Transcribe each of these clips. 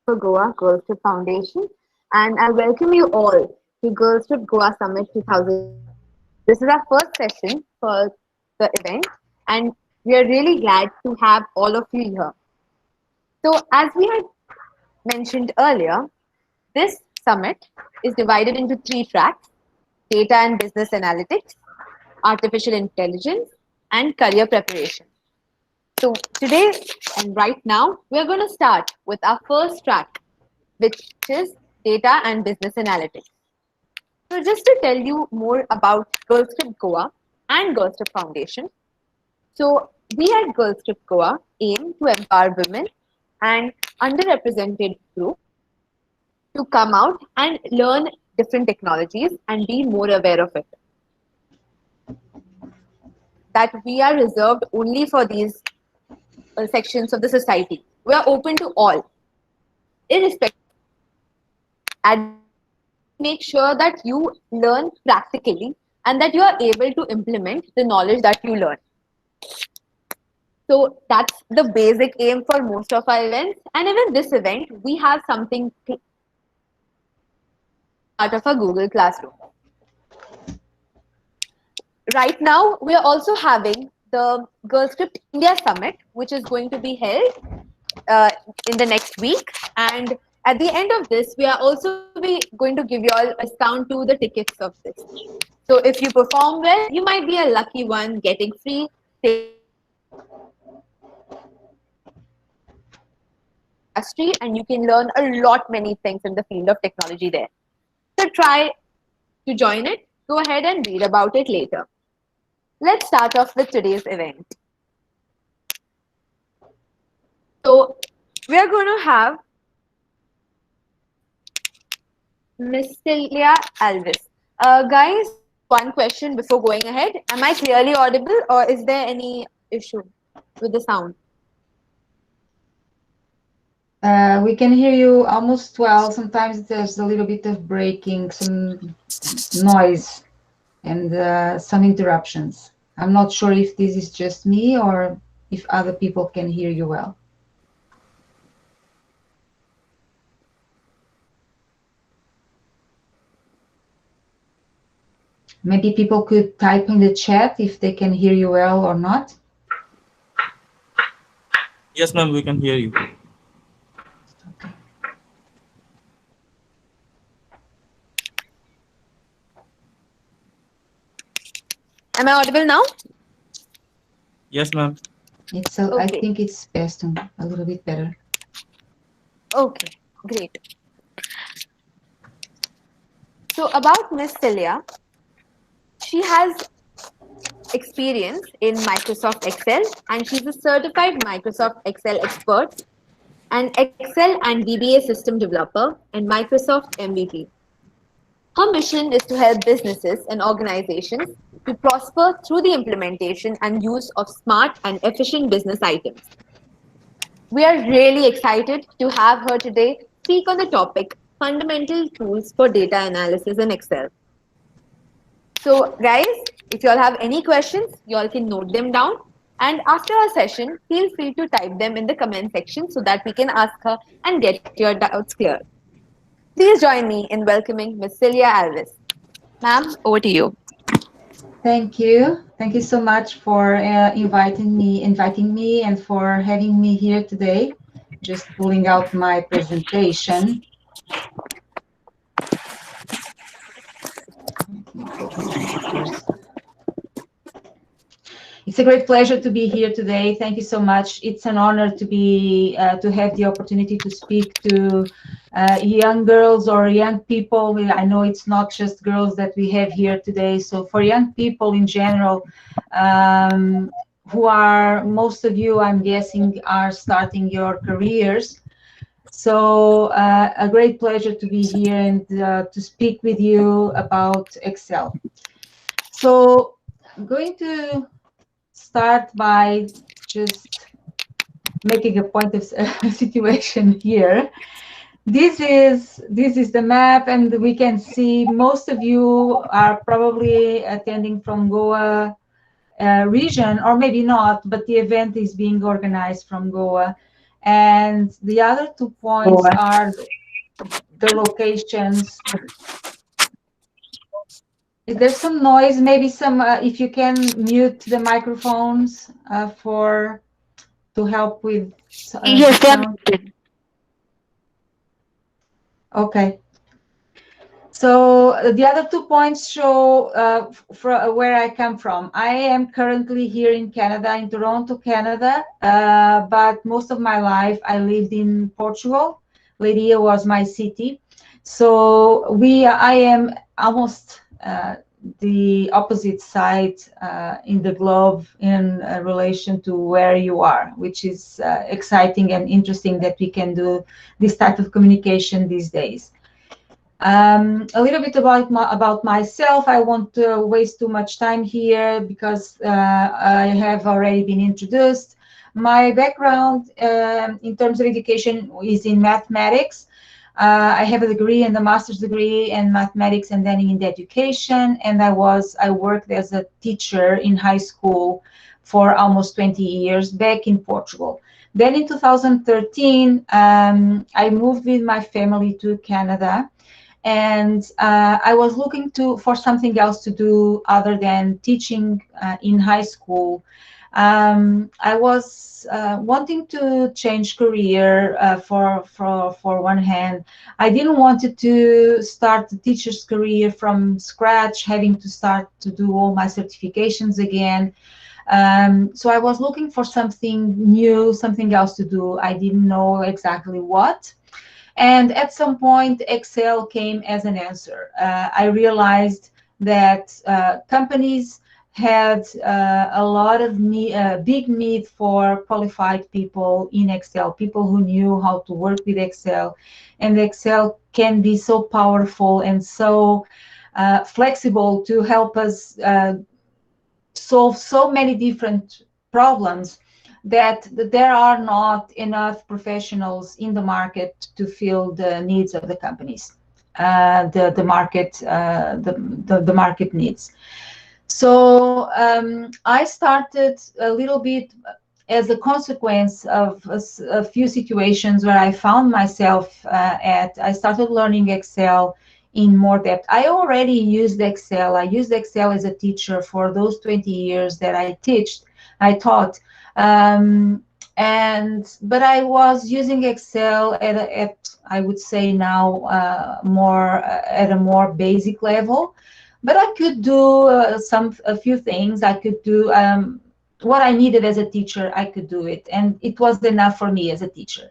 for Goa, GirlScript Foundation, and I welcome you all to GirlScript Goa Summit 2020. This is our first session for the event, and we are really glad to have all of you here. So, as we had mentioned earlier, this summit is divided into three tracks: data and business analytics, artificial intelligence, and career preparation. So today and right now, we're going to start with our first track, which is data and business analytics. So just to tell you more about GirlScript Goa and GirlScript Foundation. So we at GirlScript Goa aim to empower women and underrepresented groups to come out and learn different technologies and be more aware of it. That we are reserved only for these sections of the society. We are open to all, irrespective. And make sure that you learn practically and that you are able to implement the knowledge that you learn. So that's the basic aim for most of our events. And even this event, we have something part of a Google Classroom. Right now, we are also having the GirlScript India Summit, which is going to be held in the next week. And at the end of this, we are also going to give you all a discount to the tickets of this. So if you perform well, you might be a lucky one getting free industry, and you can learn a lot many things in the field of technology there. So try to join it. Go ahead and read about it later. Let's start off with today's event. So we are going to have Miss Celia Alves. Guys, one question before going ahead. Am I clearly audible or is there any issue with the sound? We can hear you almost well. Sometimes there's a little bit of breaking, some noise, and some interruptions. I'm not sure if this is just me or if other people can hear you well. Maybe people could type in the chat if they can hear you well or not. Yes, ma'am, we can hear you. Okay. Am I audible now? Yes, ma'am. It's Okay. I think it's best and a little bit better. Okay, great. So about Miss Celia, she has experience in Microsoft Excel and she's a certified Microsoft Excel expert, an Excel and VBA system developer, and Microsoft MVP. Her mission is to help businesses and organizations to prosper through the implementation and use of smart and efficient business items. We are really excited to have her today speak on the topic Fundamental Tools for Data Analysis in Excel. So guys, if you all have any questions, you all can note them down. And after our session, feel free to type them in the comment section so that we can ask her and get your doubts clear. Please join me in welcoming Ms. Celia Alves. Ma'am, over to you. Thank you. Thank you so much for inviting me and for having me here today. Just pulling out my presentation. It's a great pleasure to be here today. Thank you so much. It's an honor to be to have the opportunity to speak to young girls or young people. I know it's not just girls that we have here today. So for young people in general, who are, most of you, I'm guessing, are starting your careers. So a great pleasure to be here and to speak with you about Excel. So I'm going to start by just making a point of situation here. This is the map, and we can see most of you are probably attending from Goa region, or maybe not, but the event is being organized from Goa. And the other 2 points are the locations. Is there some noise? Maybe some, if you can mute the microphones to help with Yes, they are sound. Okay. So the other 2 points show where I come from. I am currently here in Canada, in Toronto, Canada, but most of my life I lived in Portugal. Leiria was my city. So I am almost the opposite side in the globe in relation to where you are, which is exciting and interesting that we can do this type of communication these days. A little bit about myself. I won't waste too much time here because I have already been introduced. My background in terms of education is in mathematics. I have a degree and a master's degree in mathematics and then in education, and I worked as a teacher in high school for almost 20 years back in Portugal. Then in 2013, I moved with my family to Canada. And I was looking for something else to do other than teaching in high school. I was wanting to change career for one hand. I didn't want to start the teacher's career from scratch, having to start to do all my certifications again. So I was looking for something new, something else to do. I didn't know exactly what. And at some point, Excel came as an answer. I realized that companies had a lot of big need for qualified people in Excel, people who knew how to work with Excel. And Excel can be so powerful and so flexible to help us solve so many different problems that there are not enough professionals in the market to fill the needs of the companies, the market needs. So I started a little bit as a consequence of a few situations where I found myself I started learning Excel in more depth. I already used Excel. I used Excel as a teacher for those 20 years that I taught. But I was using Excel at I would say now at a more basic level. But I could do a few things. I could do what I needed as a teacher. I could do it, and it was enough for me as a teacher.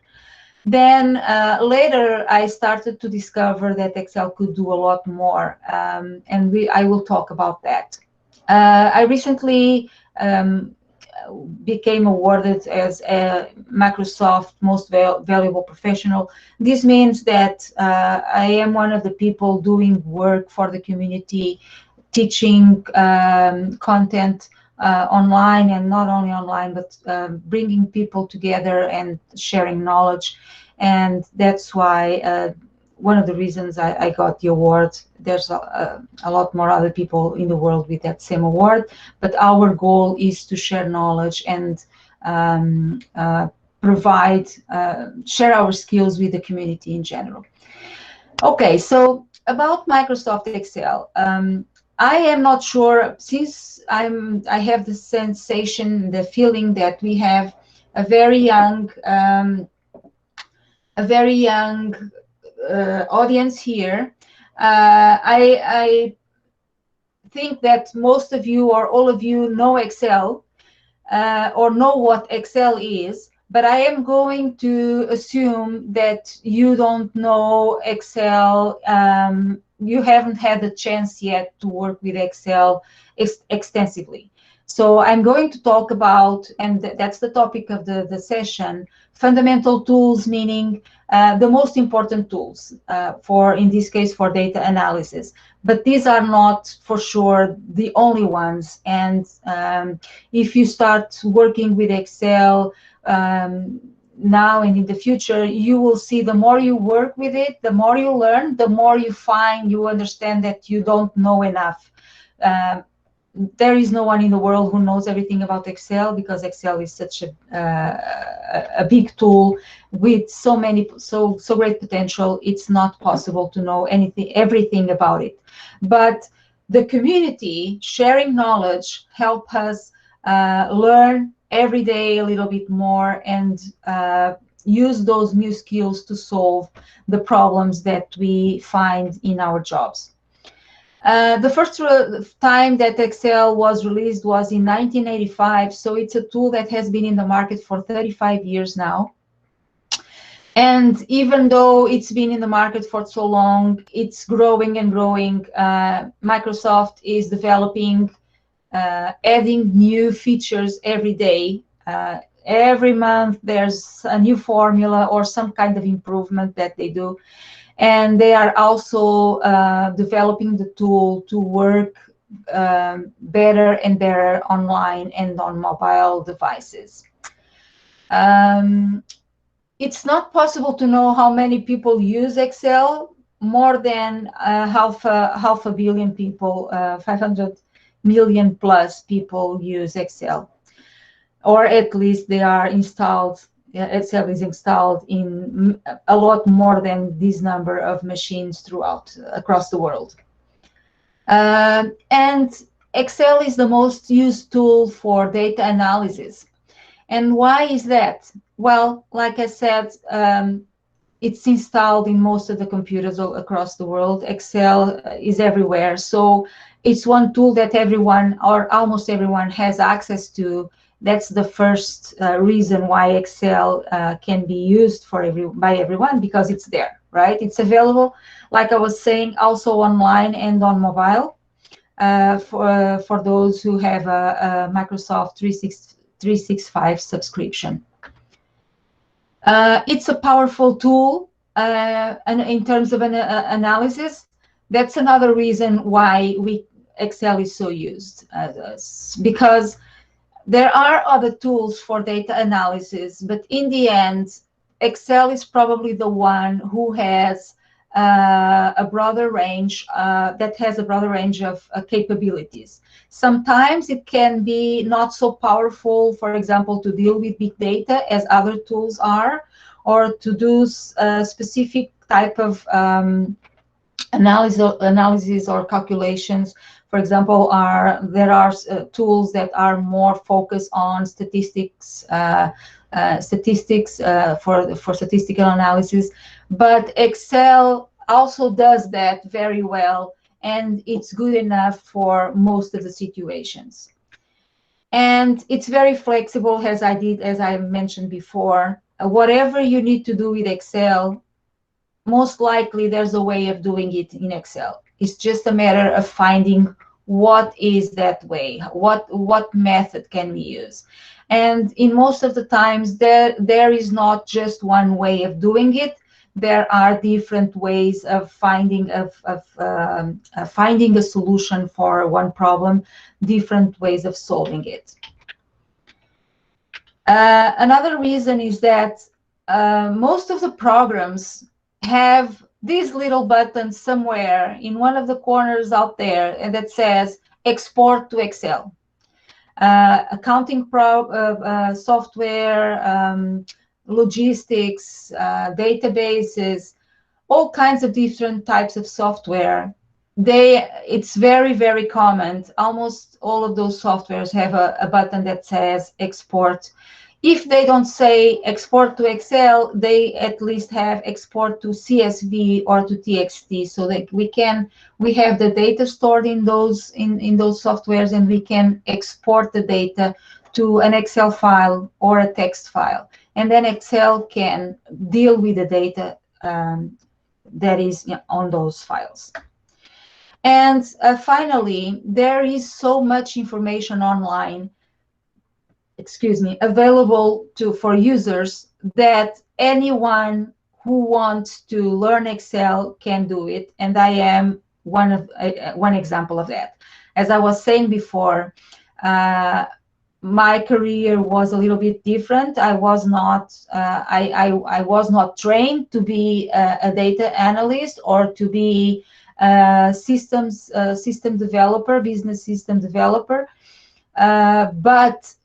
Then later, I started to discover that Excel could do a lot more, and I will talk about that. I recently became awarded as a Microsoft Most Valuable Professional. This means that I am one of the people doing work for the community, teaching content online, and not only online, but bringing people together and sharing knowledge. And that's why one of the reasons I got the award. There's a lot more other people in the world with that same award, but our goal is to share knowledge and share our skills with the community in general. Okay, so about Microsoft Excel. I am not sure, since I have the sensation, the feeling that we have a very young audience here. I think that most of you or all of you know Excel or know what Excel is, but I am going to assume that you don't know Excel. You haven't had the chance yet to work with Excel extensively. So I'm going to talk about, and that's the topic of the session, fundamental tools, meaning the most important tools in this case, for data analysis. But these are not for sure the only ones. And if you start working with Excel now and in the future, you will see the more you work with it, the more you learn, the more you understand that you don't know enough. there is no one in the world who knows everything about Excel, because Excel is such a big tool with so great potential. It's not possible to know everything about it. But the community sharing knowledge help us learn every day a little bit more, and use those new skills to solve the problems that we find in our jobs. The first time that Excel was released was in 1985, so it's a tool that has been in the market for 35 years now. And even though it's been in the market for so long, it's growing and growing. Microsoft is developing, adding new features every day. Every month there's a new formula or some kind of improvement that they do. And they are also developing the tool to work better and better online and on mobile devices. It's not possible to know how many people use Excel. More than half a billion people, 500 million plus people use Excel, or at least they are installed. Excel is installed in a lot more than this number of machines across the world. And Excel is the most used tool for data analysis. And why is that? Well, like I said, it's installed in most of the computers across the world. Excel is everywhere. So it's one tool that everyone, or almost everyone, has access to. That's the first reason why Excel can be used by everyone, because it's there, right? It's available, like I was saying, also online and on mobile for those who have a Microsoft 365 subscription. It's a powerful tool, and in terms of an analysis, that's another reason why Excel is so used, because there are other tools for data analysis, but in the end, Excel is probably the one who has a broader range, of capabilities. Sometimes it can be not so powerful, for example, to deal with big data as other tools are, or to do a specific type of analysis or calculations. For example, there are tools that are more focused on statistics, for statistical analysis. But Excel also does that very well, and it's good enough for most of the situations. And it's very flexible, as I mentioned before. Whatever you need to do with Excel, most likely there's a way of doing it in Excel. It's just a matter of finding what is that way, what method can we use. And in most of the times, there is not just one way of doing it. There are different ways of finding a solution for one problem, different ways of solving it. Another reason is that most of the programs have this little button somewhere in one of the corners out there, and that says export to Excel. Accounting software, logistics, databases, all kinds of different types of software. It's very, very common. Almost all of those softwares have a button that says export. If they don't say export to Excel, they at least have export to CSV or to TXT, so that we have the data stored in those softwares, and we can export the data to an Excel file or a text file, and then Excel can deal with the data that is on those files. And finally, there is so much information online, available for users, that anyone who wants to learn Excel can do it. And I am one example of that. As I was saying before, my career was a little bit different. I was not trained to be a data analyst or to be system developer, business system developer. But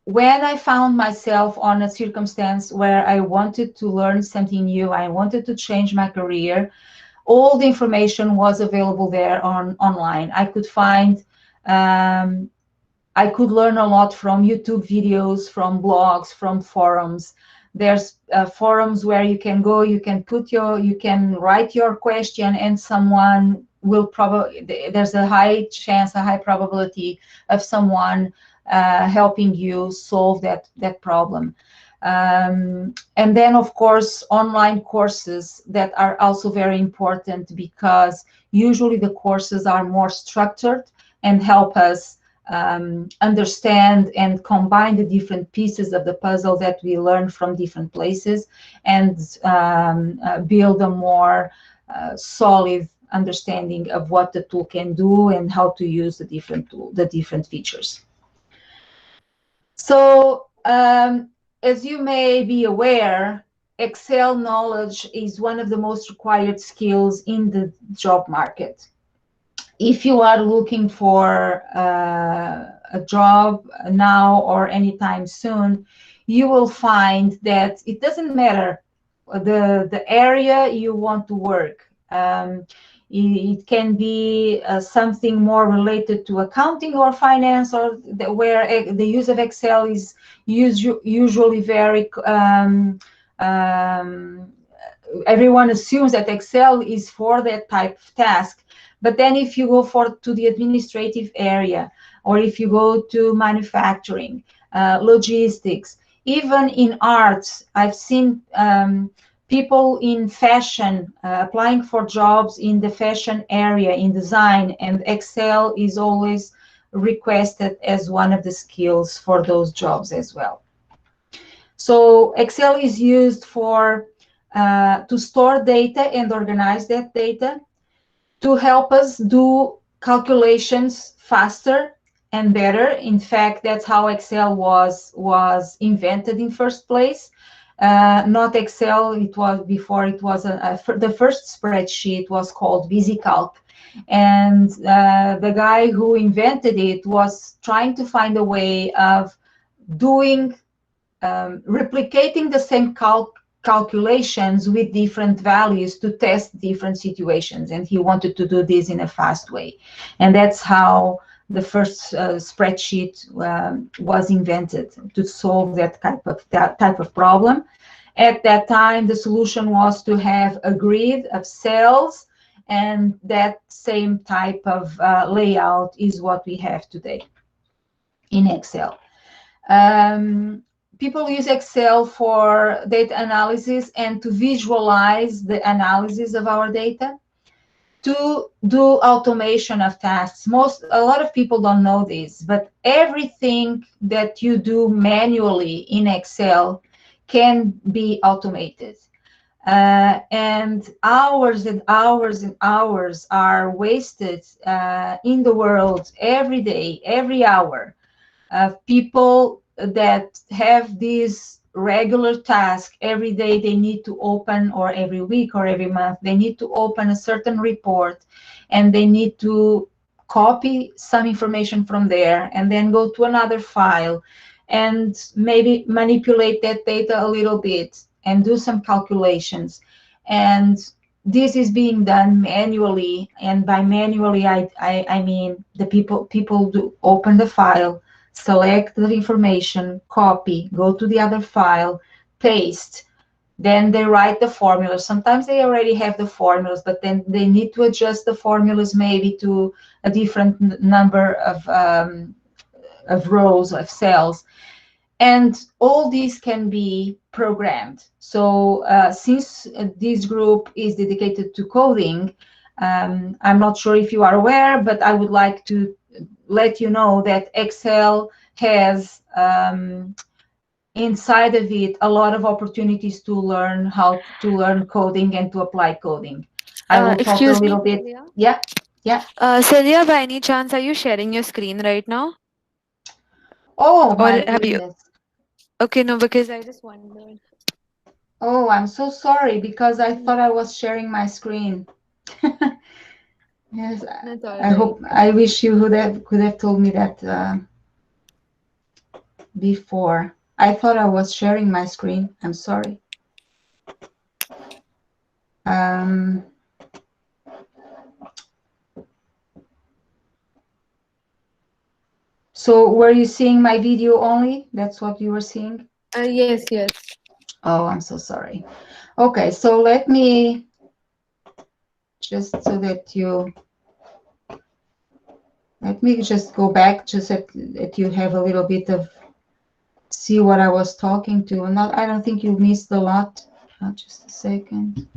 when I found myself on a circumstance where I wanted to learn something new, I wanted to change my career, all the information was available there online. I could find, I could learn a lot from YouTube videos, from blogs, from forums. There's forums where you can go, you can write your question, and someone will probably, there's a high chance, a high probability of someone helping you solve that problem. And then, of course, online courses that are also very important, because usually the courses are more structured and help us understand and combine the different pieces of the puzzle that we learn from different places, and build a more solid understanding of what the tool can do and how to use the different features. So as you may be aware, Excel knowledge is one of the most required skills in the job market. If you are looking for a job now or anytime soon, you will find that it doesn't matter the area you want to work. It can be something more related to accounting or finance, or where the use of Excel is usually very everyone assumes that Excel is for that type of task. But then if you go to the administrative area, or if you go to manufacturing, logistics, even in arts, I've seen people in fashion applying for jobs in the fashion area, in design, and Excel is always requested as one of the skills for those jobs as well. So Excel is used for to store data and organize that data, to help us do calculations faster and better. In fact, that's how Excel was invented in first place. Not Excel, it was before, it was the first spreadsheet was called VisiCalc. And the guy who invented it was trying to find a way of doing, replicating the same calculations with different values to test different situations, and he wanted to do this in a fast way, and that's how the first spreadsheet was invented, to solve that type of problem. At that time, the solution was to have a grid of cells, and that same type of layout is what we have today in Excel. People use Excel for data analysis and to visualize the analysis of our data, to do automation of tasks. A lot of people don't know this, but everything that you do manually in Excel can be automated. And hours and hours and hours are wasted in the world every day, every hour, of people that have this regular task. Every day they need to open, or every week or every month, they need to open a certain report, and they need to copy some information from there and then go to another file and maybe manipulate that data a little bit and do some calculations. And this is being done manually, and by manually I mean the people do open the file, select the information, copy, go to the other file, paste, then they write the formulas. Sometimes they already have the formulas, but then they need to adjust the formulas maybe to a different number of rows, of cells. And all these can be programmed. So since this group is dedicated to coding, I'm not sure if you are aware, but I would like to let you know that Excel has inside of it a lot of opportunities to learn how to learn coding and to apply coding. I will talk a little bit. Celia? Yeah. Celia, by any chance, are you sharing your screen right now? Oh, Or my have you? goodness. Okay, no, because I just wondered. Oh, I'm so sorry, because I thought I was sharing my screen. Yes, That's all I hope, I wish you could have told me that before. I thought I was sharing my screen. I'm sorry. So were you seeing my video only? That's what you were seeing? Yes, yes. Oh, I'm so sorry. Okay, so let me just so that you let me just go back just that you have a little bit of see what I was talking to. Not, I don't think you missed a lot. Just a second.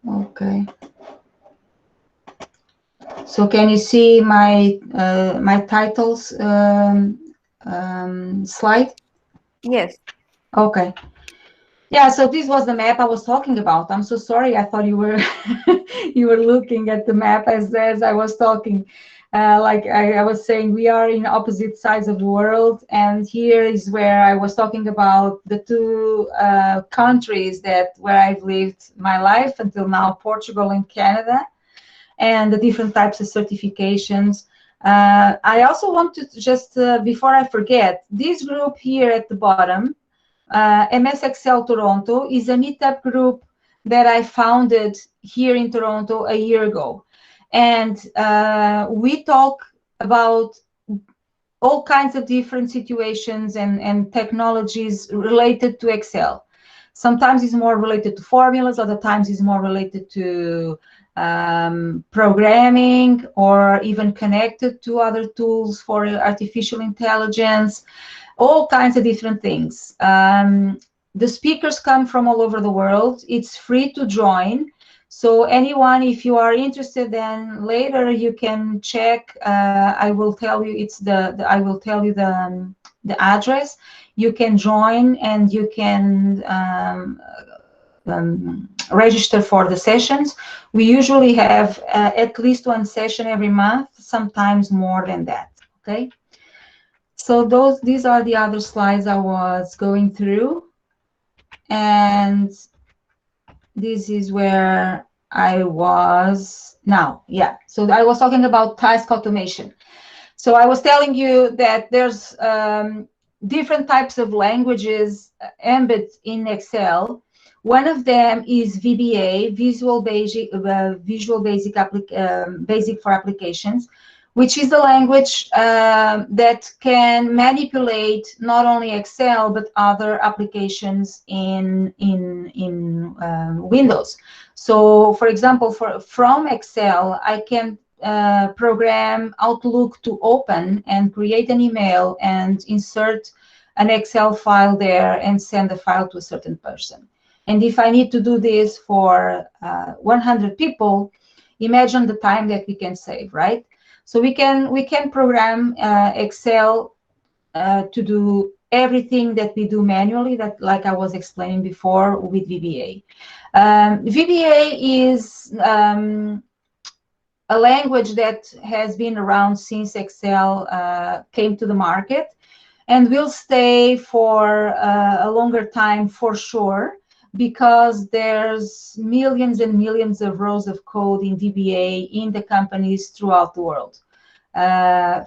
Okay. So can you see my my titles slide? Yes. Okay. Yeah, so this was the map I was talking about. I'm so sorry. I thought you were you were looking at the map as I was talking. Like I was saying, we are in opposite sides of the world, and here is where I was talking about the two countries that where I've lived my life until now, Portugal and Canada, and the different types of certifications. I also want to just, before I forget, this group here at the bottom, MS Excel Toronto, is a meetup group that I founded here in Toronto a year ago. And we talk about all kinds of different situations and technologies related to Excel. Sometimes it's more related to formulas, other times it's more related to programming, or even connected to other tools for artificial intelligence, all kinds of different things. The speakers come from all over the world. It's free to join. So anyone, if you are interested, then later you can check. I will tell you I will tell you the address. You can join and you can register for the sessions. We usually have at least one session every month, sometimes more than that. Okay. So these are the other slides I was going through, and this is where I was now. Yeah, so I was talking about task automation. So I was telling you that there's different types of languages embedded in Excel. One of them is VBA, Visual Basic Basic for Applications, which is the language that can manipulate not only Excel but other applications in Windows. So, for example, from Excel, I can program Outlook to open and create an email and insert an Excel file there and send the file to a certain person. And if I need to do this for 100 people, imagine the time that we can save, right? So we can program Excel to do everything that we do manually, that like I was explaining before with VBA. VBA is a language that has been around since Excel came to the market, and will stay for a longer time for sure, because there's millions and millions of rows of code in VBA in the companies throughout the world.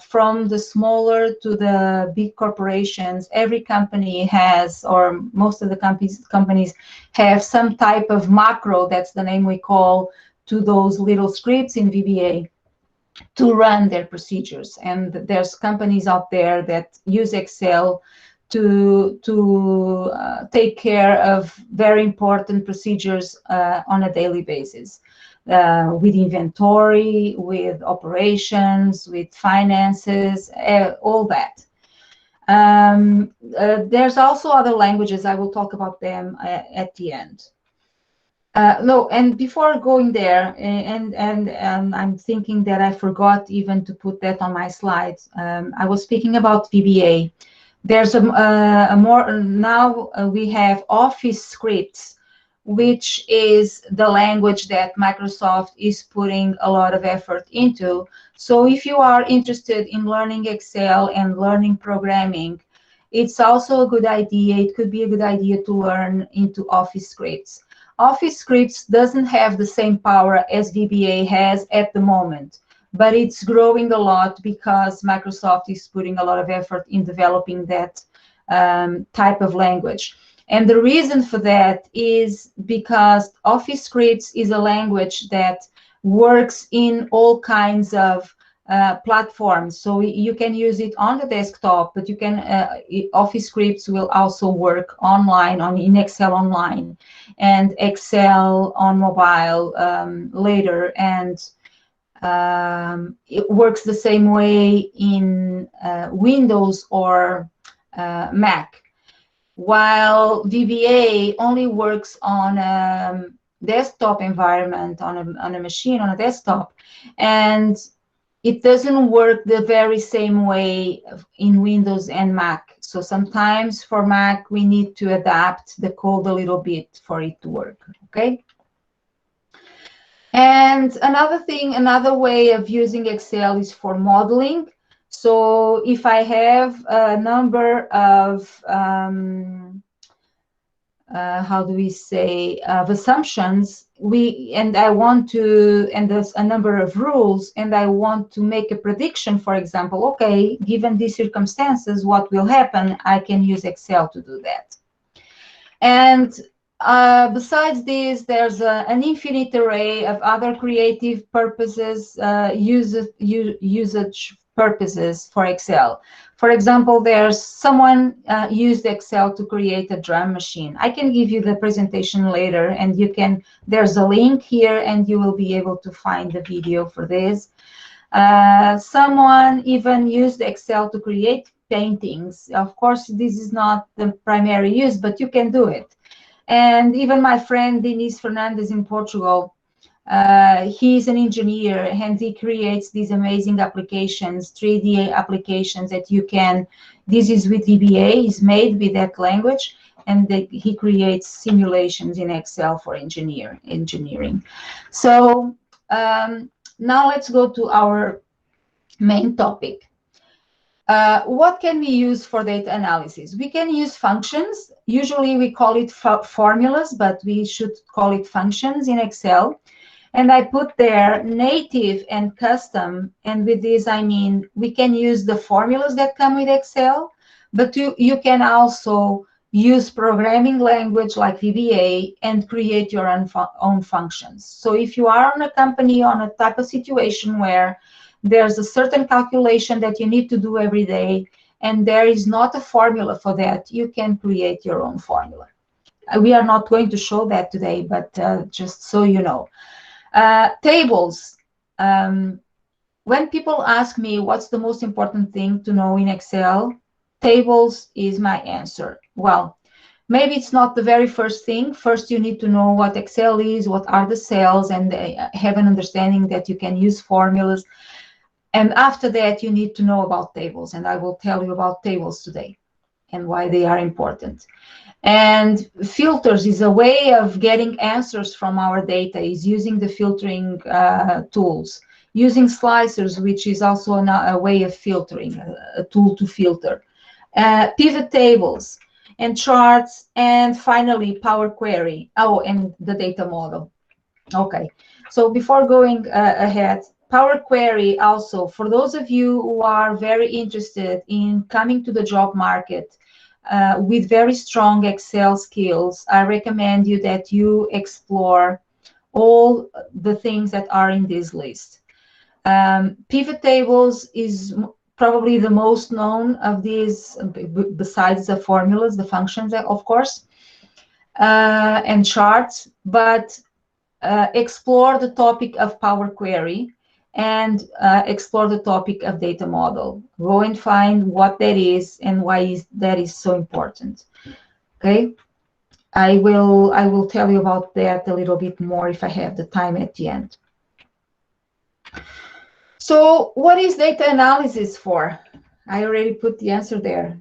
From the smaller to the big corporations, every company has, or most of the companies have some type of macro, that's the name we call to those little scripts in VBA to run their procedures. And there's companies out there that use Excel to take care of very important procedures on a daily basis, with inventory, with operations, with finances, all that. There's also other languages. I will talk about them at the end. No, and before going there, and I'm thinking that I forgot even to put that on my slides. I was speaking about VBA. There's a more, now we have Office scripts, which is the language that Microsoft is putting a lot of effort into. So if you are interested in learning Excel and learning programming, it's also a good idea. It could be a good idea to learn into Office scripts. Office Scripts doesn't have the same power as VBA has at the moment, but it's growing a lot because Microsoft is putting a lot of effort in developing that type of language. And the reason for that is because Office Scripts is a language that works in all kinds of platforms. So you can use it on the desktop, but you can Office Scripts will also work online in Excel Online and Excel on mobile later, and it works the same way in Windows or Mac, while VBA only works on a desktop environment, on a machine, on a desktop, and it doesn't work the very same way in Windows and Mac. So sometimes for Mac, we need to adapt the code a little bit for it to work, okay? And another way of using Excel is for modeling. So if I have a number of how do we say, of assumptions, and there's a number of rules, and I want to make a prediction, for example, okay, given these circumstances, what will happen? I can use Excel to do that. And besides this, there's an infinite array of other creative purposes, usage purposes for Excel. For example, there's someone used Excel to create a drum machine. I can give you the presentation later, and there's a link here, and you will be able to find the video for this. Someone even used Excel to create paintings. Of course, this is not the primary use, but you can do it. And even my friend Denise Fernandez in Portugal, he's an engineer, and he creates these amazing applications, 3D applications that you can, this is with VBA, is made with that language, and he creates simulations in Excel for engineering. So now let's go to our main topic. What can we use for data analysis? We can use functions. Usually we call it formulas, but we should call it functions in Excel. And I put there native and custom. And with this, I mean, we can use the formulas that come with Excel, but you can also use programming language like VBA and create your own functions. So if you are on a company, on a type of situation where there's a certain calculation that you need to do every day, and there is not a formula for that, you can create your own formula. We are not going to show that today, but just so you know. Tables. When people ask me what's the most important thing to know in Excel, tables is my answer. Well, maybe it's not the very first thing. First, you need to know what Excel is, what are the cells, and have an understanding that you can use formulas. And after that, you need to know about tables, and I will tell you about tables today and why they are important. And filters is a way of getting answers from our data, is using the filtering tools. Using slicers, which is also a way of filtering, a tool to filter. Pivot tables and charts, and finally Power Query. Oh, and the data model. Okay, so before going ahead, Power Query also, for those of you who are very interested in coming to the job market with very strong Excel skills, I recommend you that you explore all the things that are in this list. Pivot tables is probably the most known of these, besides the formulas, the functions, of course, and charts, but explore the topic of Power Query and explore the topic of data model. Go and find what that is and why that is so important. Okay, I will tell you about that a little bit more if I have the time at the end. So what is data analysis for? I already put the answer there.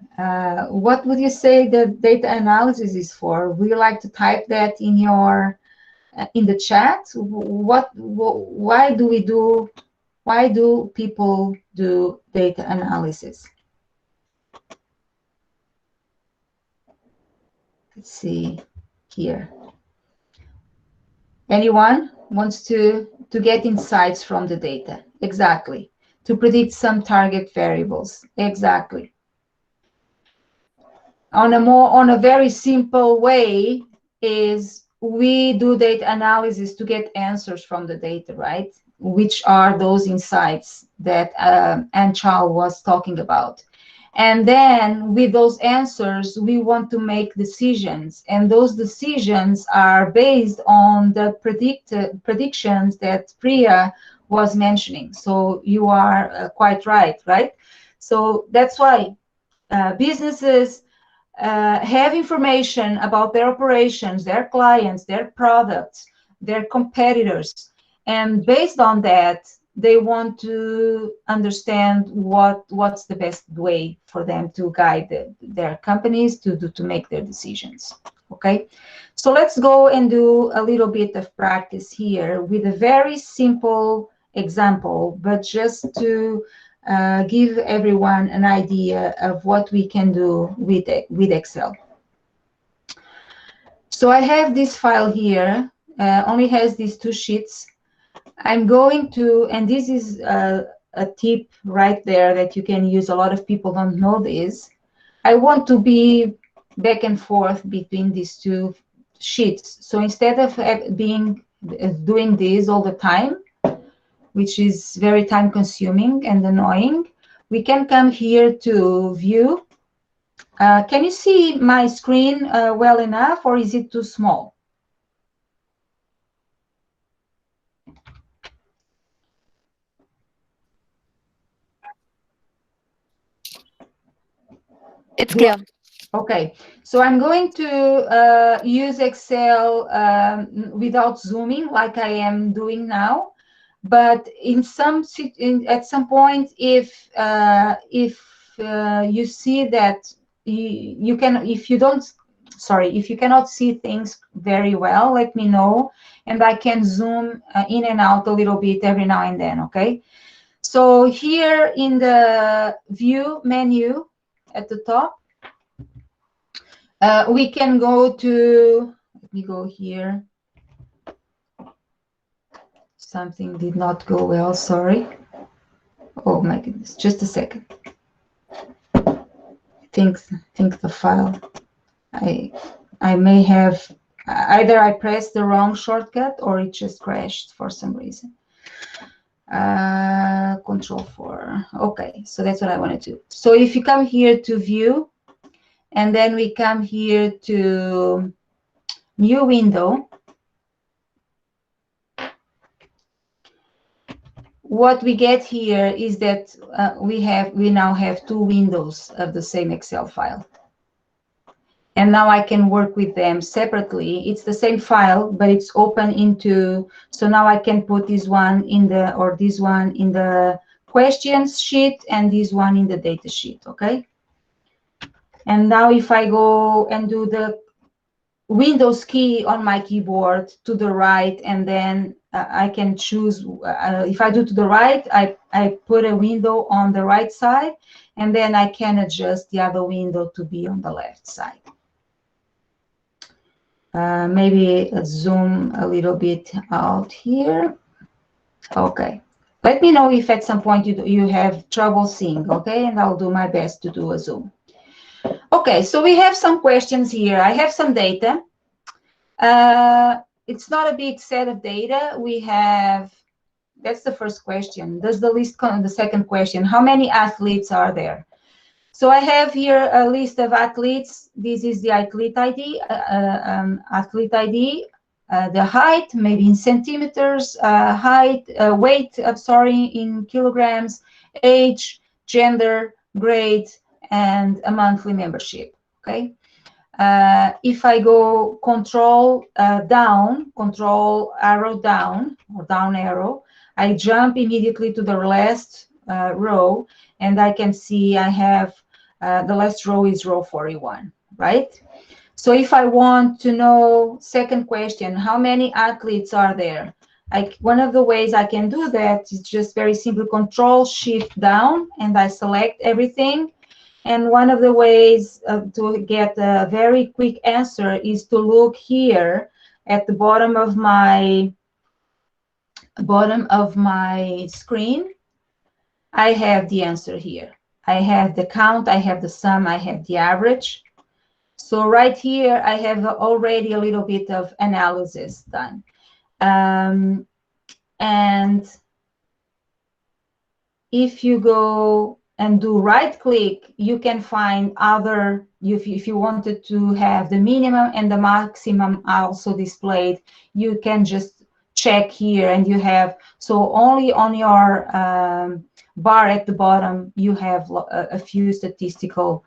What would you say that data analysis is for? Would you like to type that in your in the chat? Why do people do data analysis? Let's see here. Anyone wants to get insights from the data? Exactly. To predict some target variables. Exactly. On a very simple way is we do data analysis to get answers from the data, right? Which are those insights that Anchal was talking about. And then with those answers, we want to make decisions. And those decisions are based on the predictions that Priya was mentioning. So you are quite right? So that's why businesses have information about their operations, their clients, their products, their competitors. And based on that, they want to understand what's the best way for them to guide their companies to make their decisions. Okay, so let's go and do a little bit of practice here with a very simple example, but just to give everyone an idea of what we can do with Excel. So I have this file here, only has these two sheets. I'm going to, and this is a tip right there that you can use. A lot of people don't know this. I want to be back and forth between these two sheets. So instead of doing this all the time, which is very time consuming and annoying, we can come here to view. Can you see my screen well enough, or is it too small? It's clear. Okay, so I'm going to use Excel without zooming like I am doing now. But at some point, if you see that you can, if you cannot see things very well, let me know, and I can zoom in and out a little bit every now and then. Okay, so here in the view menu at the top, we can go to, let me go here. Something did not go well, sorry. Oh my goodness, just a second. Think the file. I may have, either I pressed the wrong shortcut or it just crashed for some reason. Control-4. Okay, so that's what I want to do. So if you come here to view, and then we come here to new window, what we get here is that we now have two windows of the same Excel file. And now I can work with them separately. It's the same file, but it's open into, so now I can put this one in the, or this one in the questions sheet and this one in the data sheet, okay? And now if I go and do the Windows key on my keyboard to the right, and then I can choose, if I do to the right, I put a window on the right side, and then I can adjust the other window to be on the left side. Maybe zoom a little bit out here. Okay. Let me know if at some point you have trouble seeing, okay? And I'll do my best to do a zoom. Okay, so we have some questions here. I have some data. It's not a big set of data. We have, that's the first question. Does the list come? The second question, how many athletes are there? So I have here a list of athletes. This is the athlete ID. The height, maybe in centimeters, weight, in kilograms, age, gender, grade, and a monthly membership. Okay. If I go control arrow down, or down arrow, I jump immediately to the last row, and I can see I have the last row is row 41, right? So if I want to know, second question, how many athletes are there? One of the ways I can do that is just very simple, control shift down, and I select everything. And one of the ways to get a very quick answer is to look here at the bottom of my screen, I have the answer here. I have the count, I have the sum, I have the average. So right here, I have already a little bit of analysis done. And if you go and do right click, you can find other, if you wanted to have the minimum and the maximum also displayed, you can just check here and you have, so only on your bar at the bottom, you have a few statistical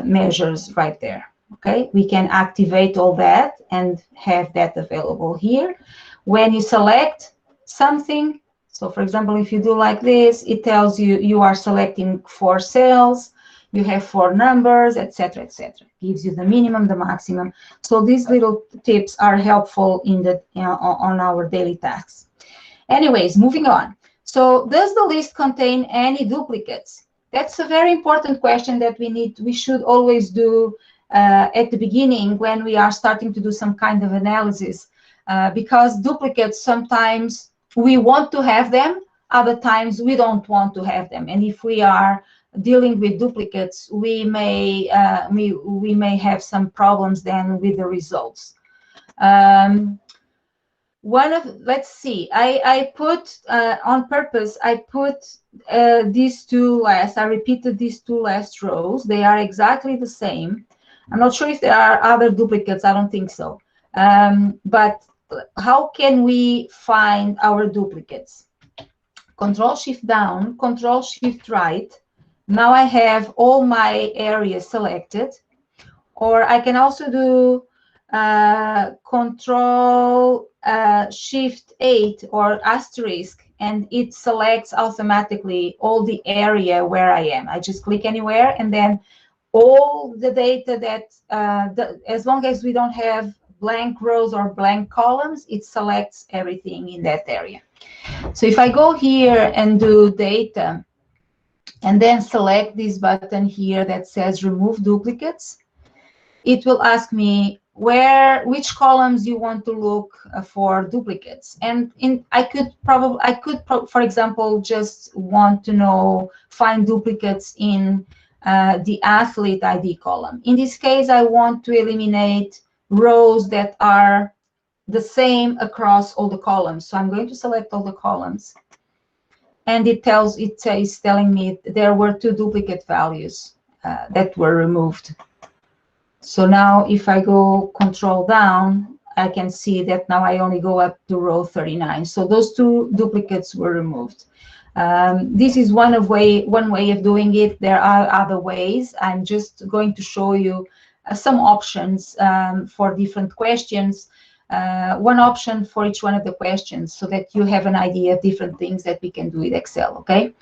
measures right there. Okay, we can activate all that and have that available here. When you select something, so for example, if you do like this, it tells you you are selecting 4 cells, you have 4 numbers, etc., etc. Gives you the minimum, the maximum. So these little tips are helpful in the on our daily tasks. Anyways, moving on. So does the list contain any duplicates? That's a very important question that we should always do at the beginning when we are starting to do some kind of analysis, because duplicates, sometimes we want to have them, other times we don't want to have them. And if we are dealing with duplicates, we may have some problems then with the results. Let's see, I put on purpose, I put these 2 last, I repeated these 2 last rows. They are exactly the same. I'm not sure if there are other duplicates, I don't think so. But how can we find our duplicates? Control-Shift down, Control-Shift right. Now I have all my areas selected. Or I can also do Control-Shift 8 or asterisk, and it selects automatically all the area where I am. I just click anywhere, and then all the data that, as long as we don't have blank rows or blank columns, it selects everything in that area. So if I go here and do data, and then select this button here that says remove duplicates, it will ask me which columns you want to look for duplicates. And I could, for example, just want to find duplicates in the athlete ID column. In this case, I want to eliminate rows that are the same across all the columns. So I'm going to select all the columns, and it is telling me there were 2 duplicate values that were removed. So now if I go Control down, I can see that now I only go up to row 39. So those 2 duplicates were removed. This is one way of doing it. There are other ways. I'm just going to show you some options for different questions. One option for each one of the questions, so that you have an idea of different things that we can do with Excel, okay?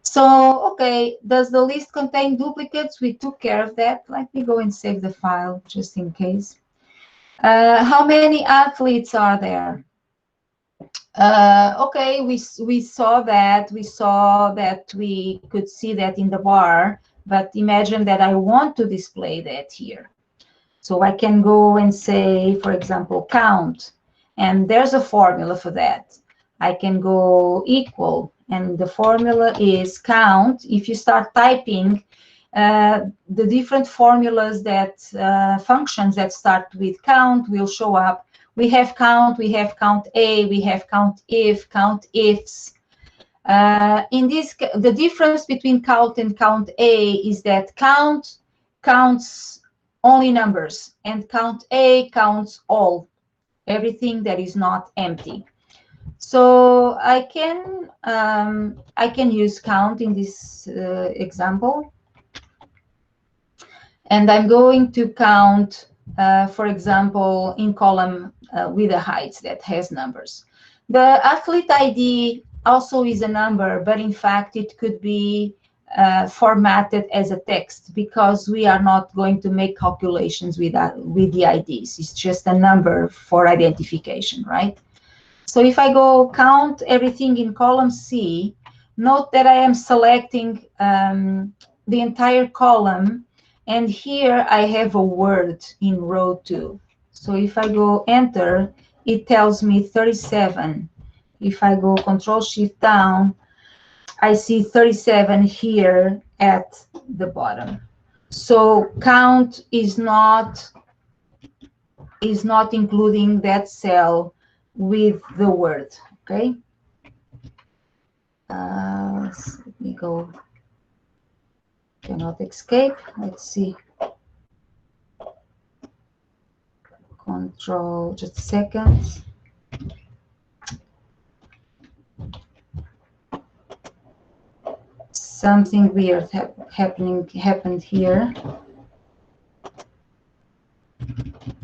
So, okay, does the list contain duplicates? We took care of that. Let me go and save the file just in case. How many athletes are there? Okay, we saw that. We saw that we could see that in the bar, but imagine that I want to display that here. So I can go and say, for example, count, and there's a formula for that. I can go equal, and the formula is count. If you start typing, the different formulas that functions that start with count will show up. We have count A, we have count ifs. The difference between count and count A is that count counts only numbers, and count A counts everything that is not empty. So I can use count in this example, and I'm going to count, for example, in column with a height that has numbers. The athlete ID also is a number, but in fact it could be formatted as a text, because we are not going to make calculations with the IDs. It's just a number for identification, right? So if I go count everything in column C, note that I am selecting the entire column, and here I have a word in row 2. So if I go enter, it tells me 37. If I go Control Shift down, I see 37 here at the bottom. So count is not including that cell with the word. Okay. Let me go. Cannot escape. Let's see. Control, just a second. Something weird happened here.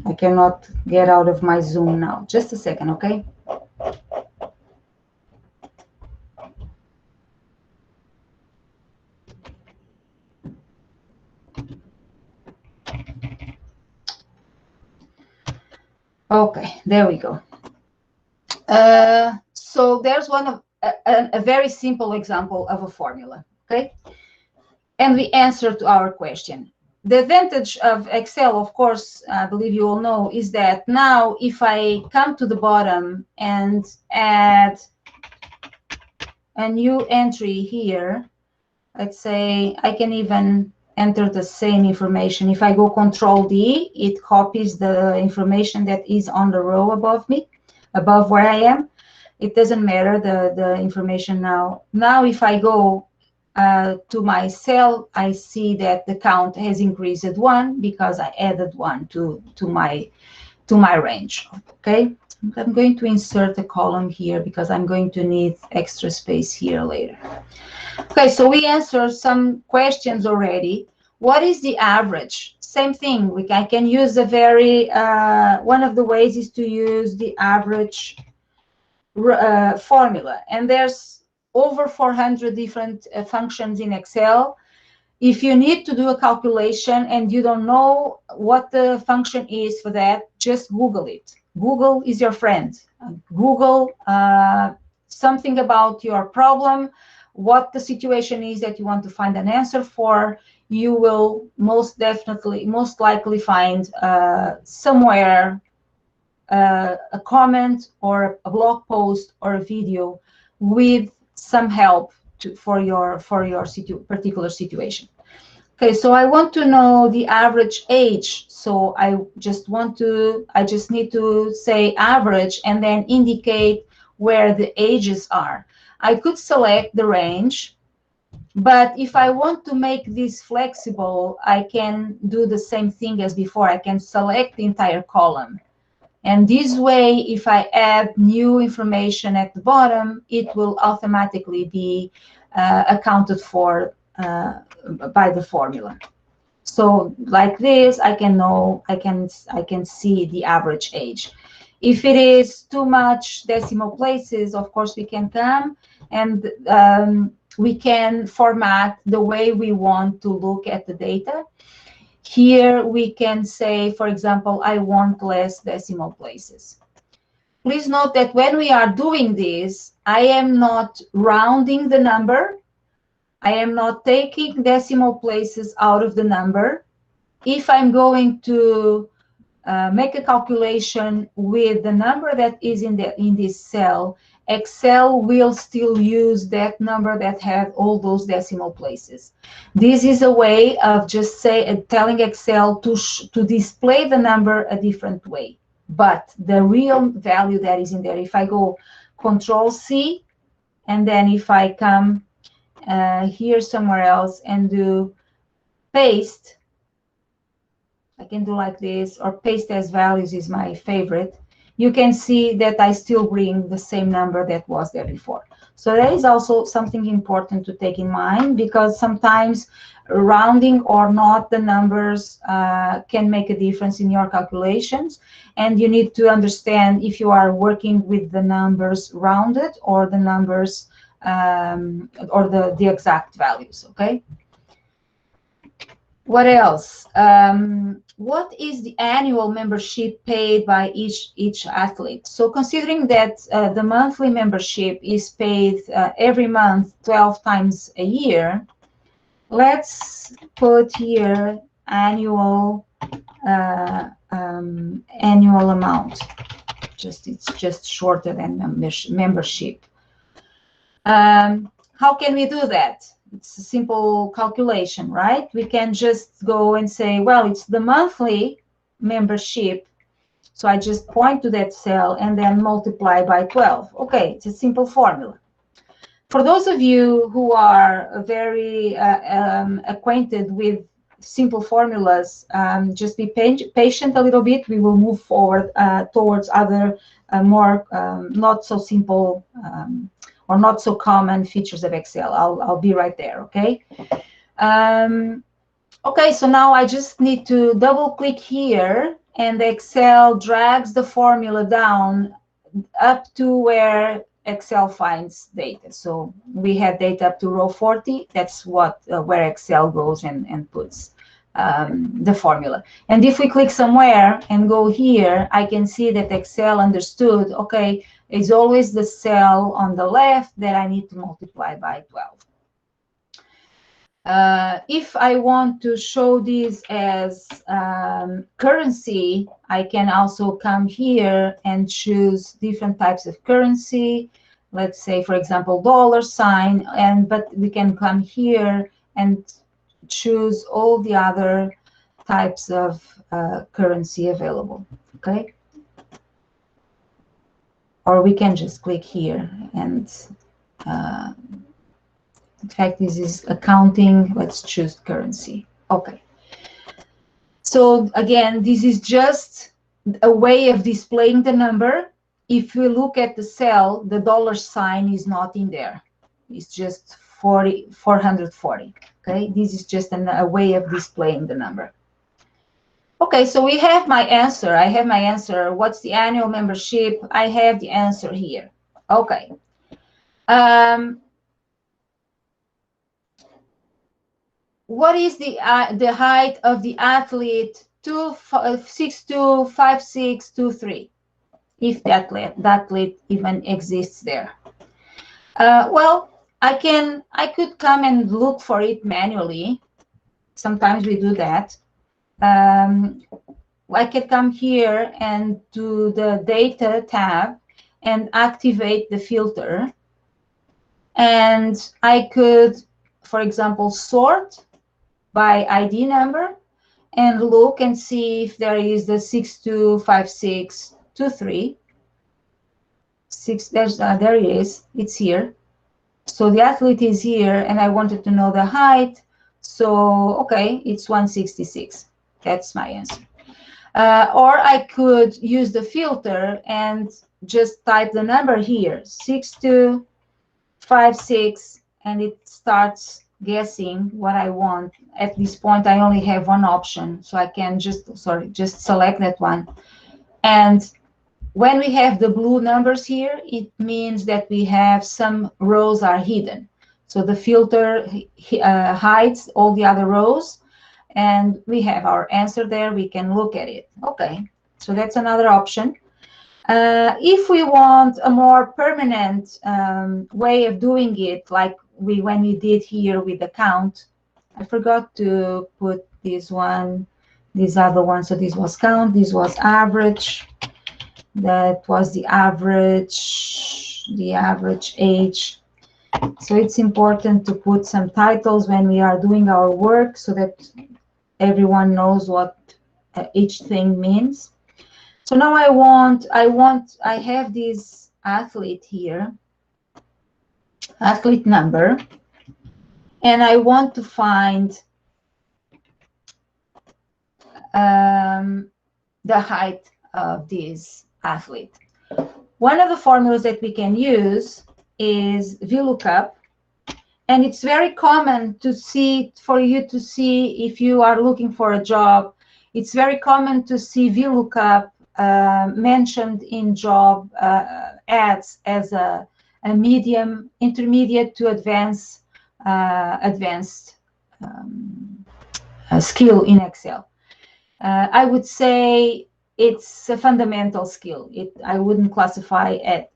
I cannot get out of my Zoom now. Just a second, okay? Okay, there we go. So there's a very simple example of a formula, okay? And we answer to our question. The advantage of Excel, of course, I believe you all know, is that now if I come to the bottom and add a new entry here, let's say I can even enter the same information. If I go Control D, it copies the information that is on the row above me, above where I am. It doesn't matter the information now. Now if I go to my cell, I see that the count has increased 1 because I added 1 to my range. Okay, I'm going to insert a column here because I'm going to need extra space here later. Okay, so we answered some questions already. What is the average? Same thing. I can use a very one of the ways is to use the average formula, and there's over 400 different functions in Excel. If you need to do a calculation and you don't know what the function is for that, just Google it. Google is your friend. Google something about your problem, what the situation is that you want to find an answer for. You will most likely find somewhere a comment or a blog post or a video with some help for your particular situation. Okay, so I want to know the average age. So I just need to say average and then indicate where the ages are. I could select the range, but if I want to make this flexible, I can do the same thing as before. I can select the entire column. And this way, if I add new information at the bottom, it will automatically be accounted for by the formula. So like this, I can see the average age. If it is too much decimal places, of course, we can come and we can format the way we want to look at the data. Here we can say, for example, I want less decimal places. Please note that when we are doing this, I am not rounding the number. I am not taking decimal places out of the number. If I'm going to make a calculation with the number that is in this cell, Excel will still use that number that had all those decimal places. This is a way of just telling Excel to display the number a different way. But the real value that is in there, if I go Control C, and then if I come here somewhere else and do paste, I can do like this, or paste as values is my favorite. You can see that I still bring the same number that was there before. So that is also something important to take in mind, because sometimes rounding or not the numbers can make a difference in your calculations. And you need to understand if you are working with the numbers rounded or the numbers or the exact values, okay? What else? What is the annual membership paid by each athlete? So considering that the monthly membership is paid every month 12 times a year, let's put here annual annual amount. It's just shorter than membership. How can we do that? It's a simple calculation, right? We can just go and say, well, it's the monthly membership. So I just point to that cell and then multiply by 12. Okay, it's a simple formula. For those of you who are very acquainted with simple formulas, just be patient a little bit. We will move forward towards other more not so simple or not so common features of Excel. I'll be right there, okay? Okay, so now I just need to double click here, and Excel drags the formula down up to where Excel finds data. So we have data up to row 40. That's what where Excel goes and puts the formula. And if we click somewhere and go here, I can see that Excel understood, okay, it's always the cell on the left that I need to multiply by 12. If I want to show this as currency, I can also come here and choose different types of currency. Let's say, for example, $, but we can come here and choose all the other types of currency available, okay? Or we can just click here and in fact, this is accounting. Let's choose currency. Okay. So again, this is just a way of displaying the number. If we look at the cell, the $sign is not in there. It's just 440. Okay. This is just a way of displaying the number. Okay. So we have my answer. I have my answer. What's the annual membership? I have the answer here. Okay. What is the height of the athlete 6'2", 5'6", 2'3", if the athlete even exists there? Well, I could come and look for it manually. Sometimes we do that. I could come here and do the data tab and activate the filter. And I could, for example, sort by ID number and look and see if there is the 6'2", 5'6", 2'3". There it is. It's here. So the athlete is here, and I wanted to know the height. So okay, it's 166. That's my answer. Or I could use the filter and just type the number here, 6'2", 5'6", and it starts guessing what I want. At this point, I only have one option, so I can just select that one. And when we have the blue numbers here, it means that we have some rows are hidden. So the filter hides all the other rows, and we have our answer there. We can look at it. Okay, so that's another option. If we want a more permanent way of doing it, like when we did here with the count, I forgot to put this other one. So this was count, this was average, that was the average age. So it's important to put some titles when we are doing our work so that everyone knows what each thing means. So now I have this athlete here, athlete number, and I want to find the height of this athlete. One of the formulas that we can use is VLOOKUP, and it's very common to see, for you to see if you are looking for a job. It's very common to see VLOOKUP mentioned in job ads as a medium, intermediate to advanced skill in Excel. I would say it's a fundamental skill. I wouldn't classify it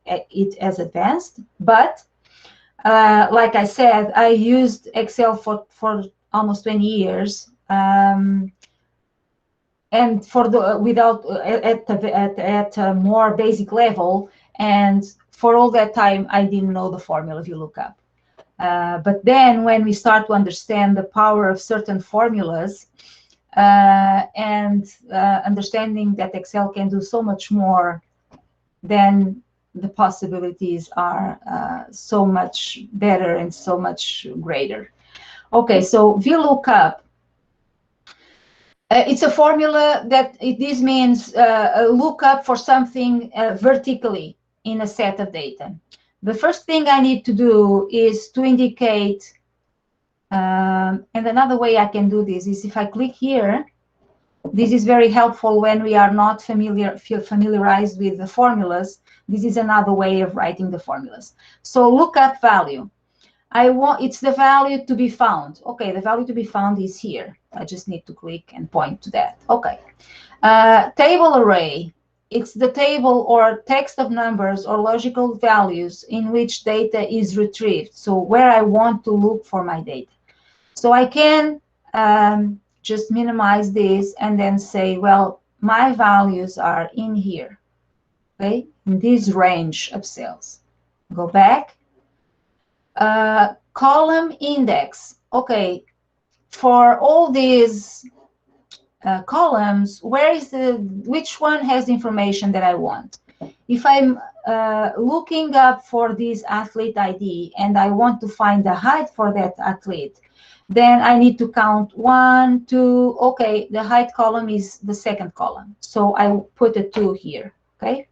as advanced, but like I said, I used Excel for almost 20 years. and for the without at a more basic level, and for all that time I didn't know the formula VLOOKUP. But then when we start to understand the power of certain formulas, and understanding that Excel can do so much more, then the possibilities are so much better and so much greater. Okay, so VLOOKUP, it's a formula that this means a lookup for something vertically in a set of data. The first thing I need to do is to indicate, and another way I can do this is if I click here. This is very helpful when we are not familiarized with the formulas. This is another way of writing the formulas. So lookup value. It's the value to be found. Okay, the value to be found is here. I just need to click and point to that. Okay. Table array. It's the table or text of numbers or logical values in which data is retrieved. So where I want to look for my data. So I can just minimize this and then say, well, my values are in here, okay, in this range of cells. Go back. Column index. Okay, for all these columns, which one has the information that I want? If I'm looking up for this athlete ID and I want to find the height for that athlete, then I need to count 1, 2. Okay, the height column is the second column, so I put a 2 here. Okay.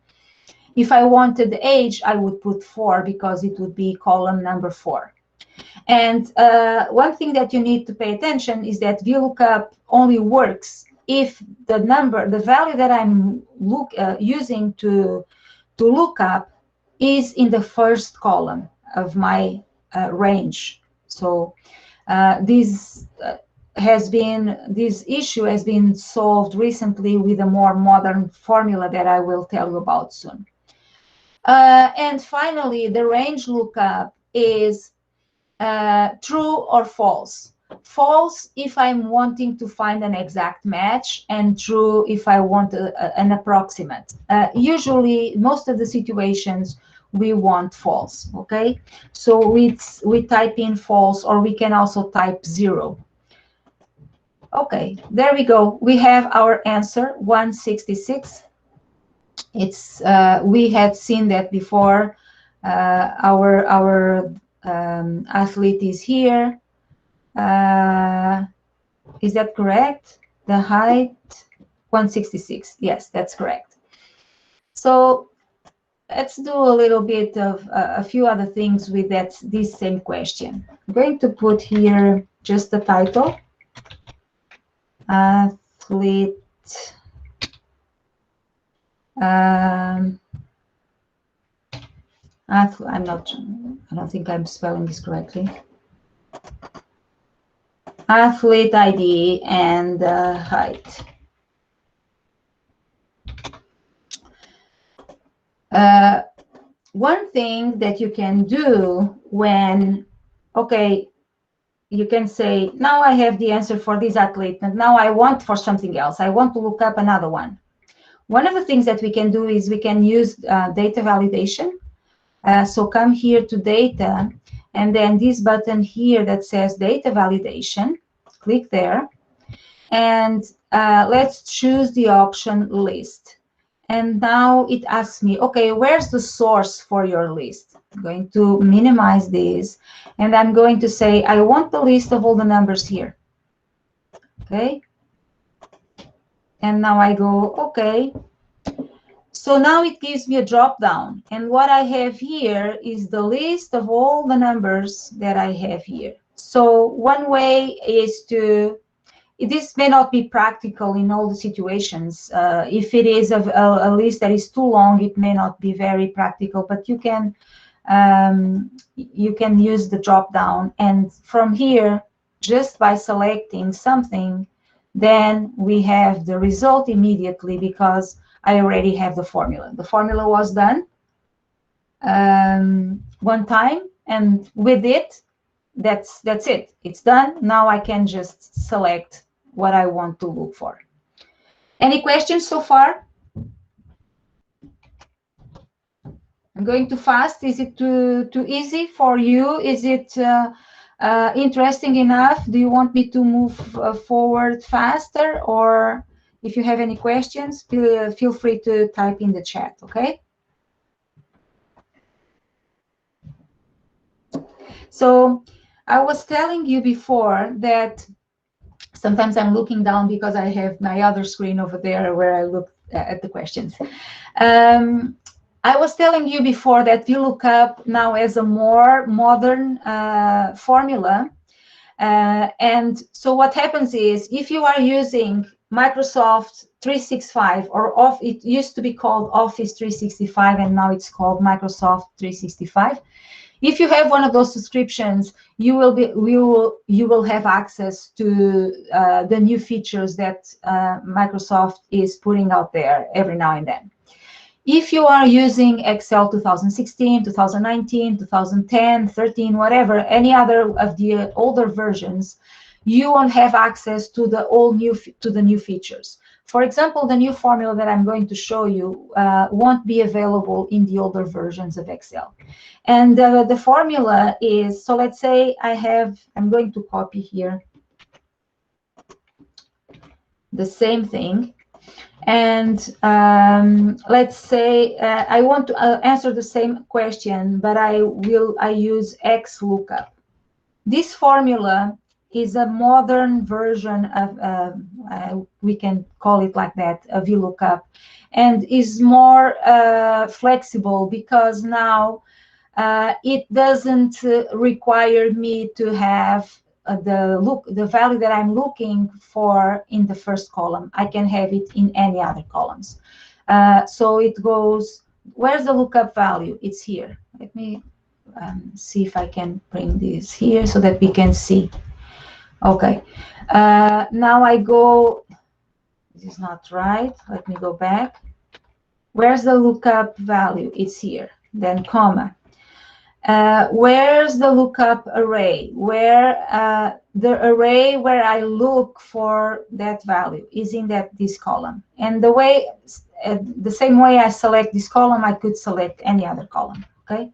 If I wanted the age, I would put 4 because it would be column number 4. And one thing that you need to pay attention is that VLOOKUP only works if the value that I'm using to look up is in the first column of my range. So this issue has been solved recently with a more modern formula that I will tell you about soon. And finally, the range lookup is true or false. False if I'm wanting to find an exact match, and true if I want an approximate. Usually, most of the situations, we want false, okay? So we type in false, or we can also type 0. Okay, there we go. We have our answer, 166. It's we had seen that before. Our athlete is here. Is that correct? The height, 166. Yes, that's correct. So let's do a little bit of a few other things with this same question. I'm going to put here just the title. Athlete. I don't think I'm spelling this correctly. Athlete ID and height. One thing that you can do when, okay, you can say, now I have the answer for this athlete, and now I want for something else. I want to look up another one. One of the things that we can do is we can use data validation. So come here to data, and then this button here that says data validation, click there, and let's choose the option list. And now it asks me, okay, where's the source for your list? I'm going to minimize this, and I'm going to say, I want the list of all the numbers here. Okay. And now I go, okay. So now it gives me a drop down. And what I have here is the list of all the numbers that I have here. So one way is to, this may not be practical in all the situations. If it is a list that is too long, it may not be very practical, but you can use the drop down. And from here, just by selecting something, then we have the result immediately because I already have the formula. The formula was done one time, and with it, that's it. It's done. Now I can just select what I want to look for. Any questions so far? I'm going too fast. Is it too easy for you? Is it interesting enough? Do you want me to move forward faster? Or if you have any questions, feel free to type in the chat, okay? So I was telling you before that sometimes I'm looking down because I have my other screen over there where I look at the questions. I was telling you before that VLOOKUP now has a more modern formula. And so what happens is, if you are using Microsoft 365, or it used to be called Office 365, and now it's called Microsoft 365. If you have one of those subscriptions, you will have access to the new features that Microsoft is putting out there every now and then. If you are using Excel 2016, 2019, 2010, 13, whatever, any other of the older versions, you won't have access to the new features. For example, the new formula that I'm going to show you won't be available in the older versions of Excel. And the formula is, so let's say I'm going to copy here the same thing. And let's say I want to answer the same question, but I use XLOOKUP. This formula is a modern version of, we can call it like that, a VLOOKUP, and is more flexible because now it doesn't require me to have the value that I'm looking for in the first column. I can have it in any other columns. So it goes, where's the lookup value? It's here. Let me see if I can bring this here so that we can see. Okay. Now I go, this is not right. Let me go back. Where's the lookup value? It's here. Then comma. Where's the lookup array? Where the array where I look for that value is in this column. And the same way I select this column, I could select any other column. Okay.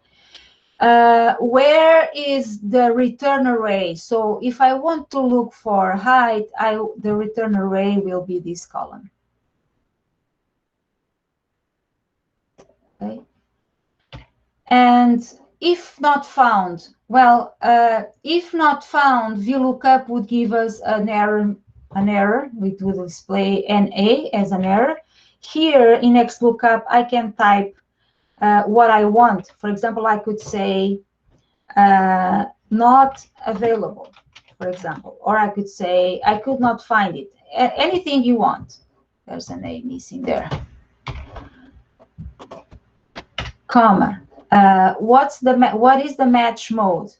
Where is the return array? So if I want to look for height, the return array will be this column. Okay. And if not found, well, if not found, VLOOKUP would give us an error. It will display NA as an error. Here in XLOOKUP, I can type what I want. For example, I could say not available, for example, or I could say I could not find it. Anything you want. There's an A missing there. Comma. What is the match mode?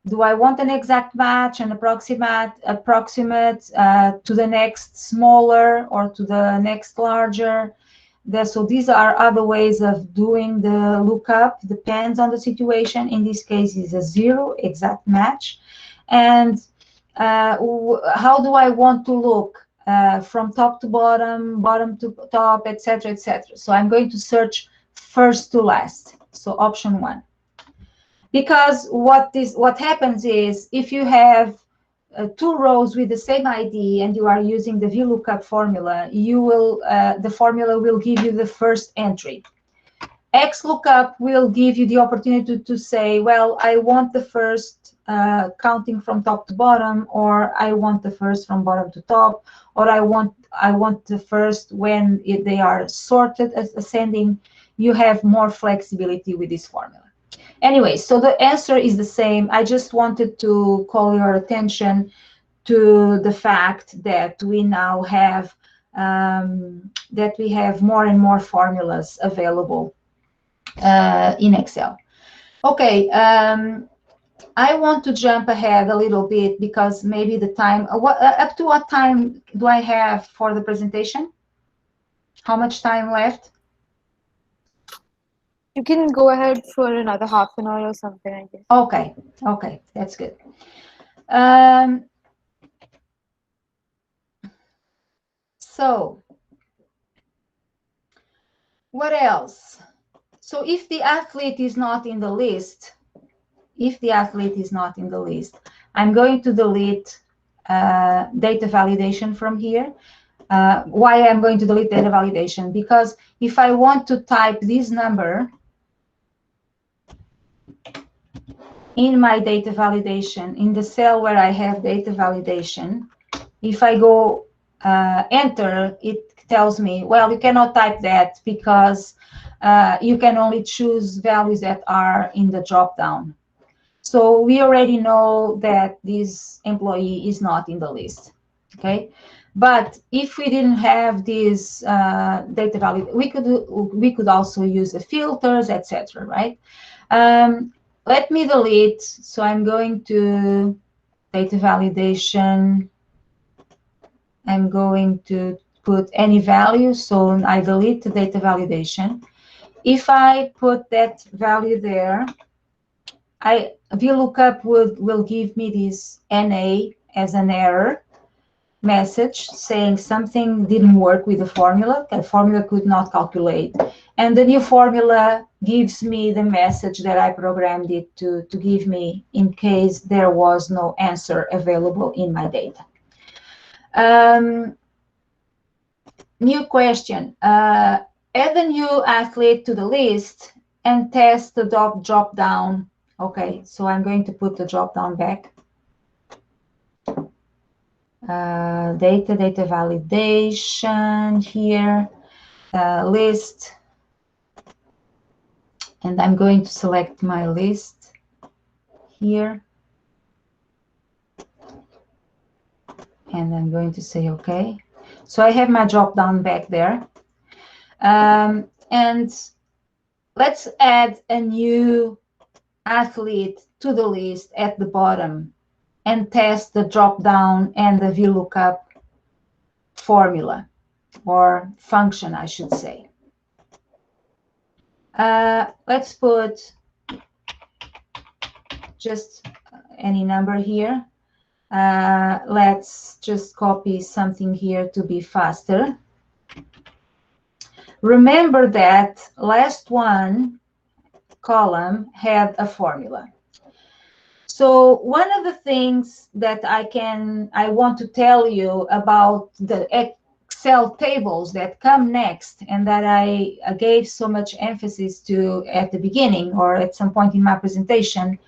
Do I want an exact match, an approximate to the next smaller or to the next larger? So these are other ways of doing the lookup. Depends on the situation. In this case, it's a 0 exact match. And how do I want to look? From top to bottom, bottom to top, etc., etc. So I'm going to search first to last. So option 1. Because what happens is, if you have 2 rows with the same ID and you are using the VLOOKUP formula, the formula will give you the first entry. XLOOKUP will give you the opportunity to say, well, I want the first counting from top to bottom, or I want the first from bottom to top, or I want the first when they are sorted as ascending. You have more flexibility with this formula. Anyway, so the answer is the same. I just wanted to call your attention to the fact that we now have more and more formulas available in Excel. Okay, I want to jump ahead a little bit because maybe the time. Up to what time do I have for the presentation? How much time left? You can go ahead for another half an hour or something, I guess. Okay, okay, that's good. So What else? So if the athlete is not in the list, I'm going to delete data validation from here. Why I'm going to delete data validation? Because if I want to type this number in my data validation, in the cell where I have data validation, if I go enter, it tells me, well, you cannot type that because you can only choose values that are in the drop-down. So we already know that this employee is not in the list, okay? But if we didn't have this data value, we could also use the filters, etc., right? Let me delete. So I'm going to data validation. I'm going to put any value. So I delete the data validation. If I put that value there, VLOOKUP will give me this NA as an error message saying something didn't work with the formula. The formula could not calculate. And the new formula gives me the message that I programmed it to give me in case there was no answer available in my data. New question. Add a new athlete to the list and test the drop down. Okay, so I'm going to put the drop down back. Data validation here, list, and I'm going to select my list here, and I'm going to say okay. So I have my drop down back there, and let's add a new athlete to the list at the bottom and test the drop down and the VLOOKUP formula or function, I should say. Let's put just any number here. Let's just copy something here to be faster. Remember that last one column had a formula. So one of the things that I want to tell you about the Excel tables that come next and that I gave so much emphasis to at the beginning or at some point in my presentation,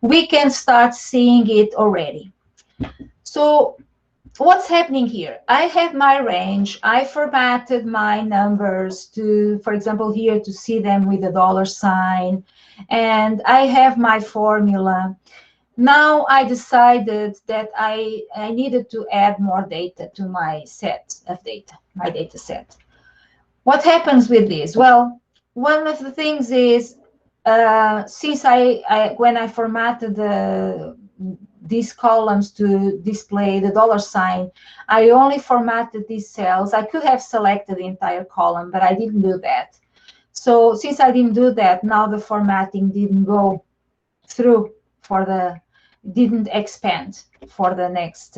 we can start seeing it already. So what's happening here? I have my range. I formatted my numbers to, for example, here to see them with a $sign, and I have my formula. Now I decided that I needed to add more data to my set of data, my data set. What happens with this? Well, one of the things is since when I formatted these columns to display the $sign, I only formatted these cells. I could have selected the entire column, but I didn't do that. So since I didn't do that, now the formatting didn't go through didn't expand for the next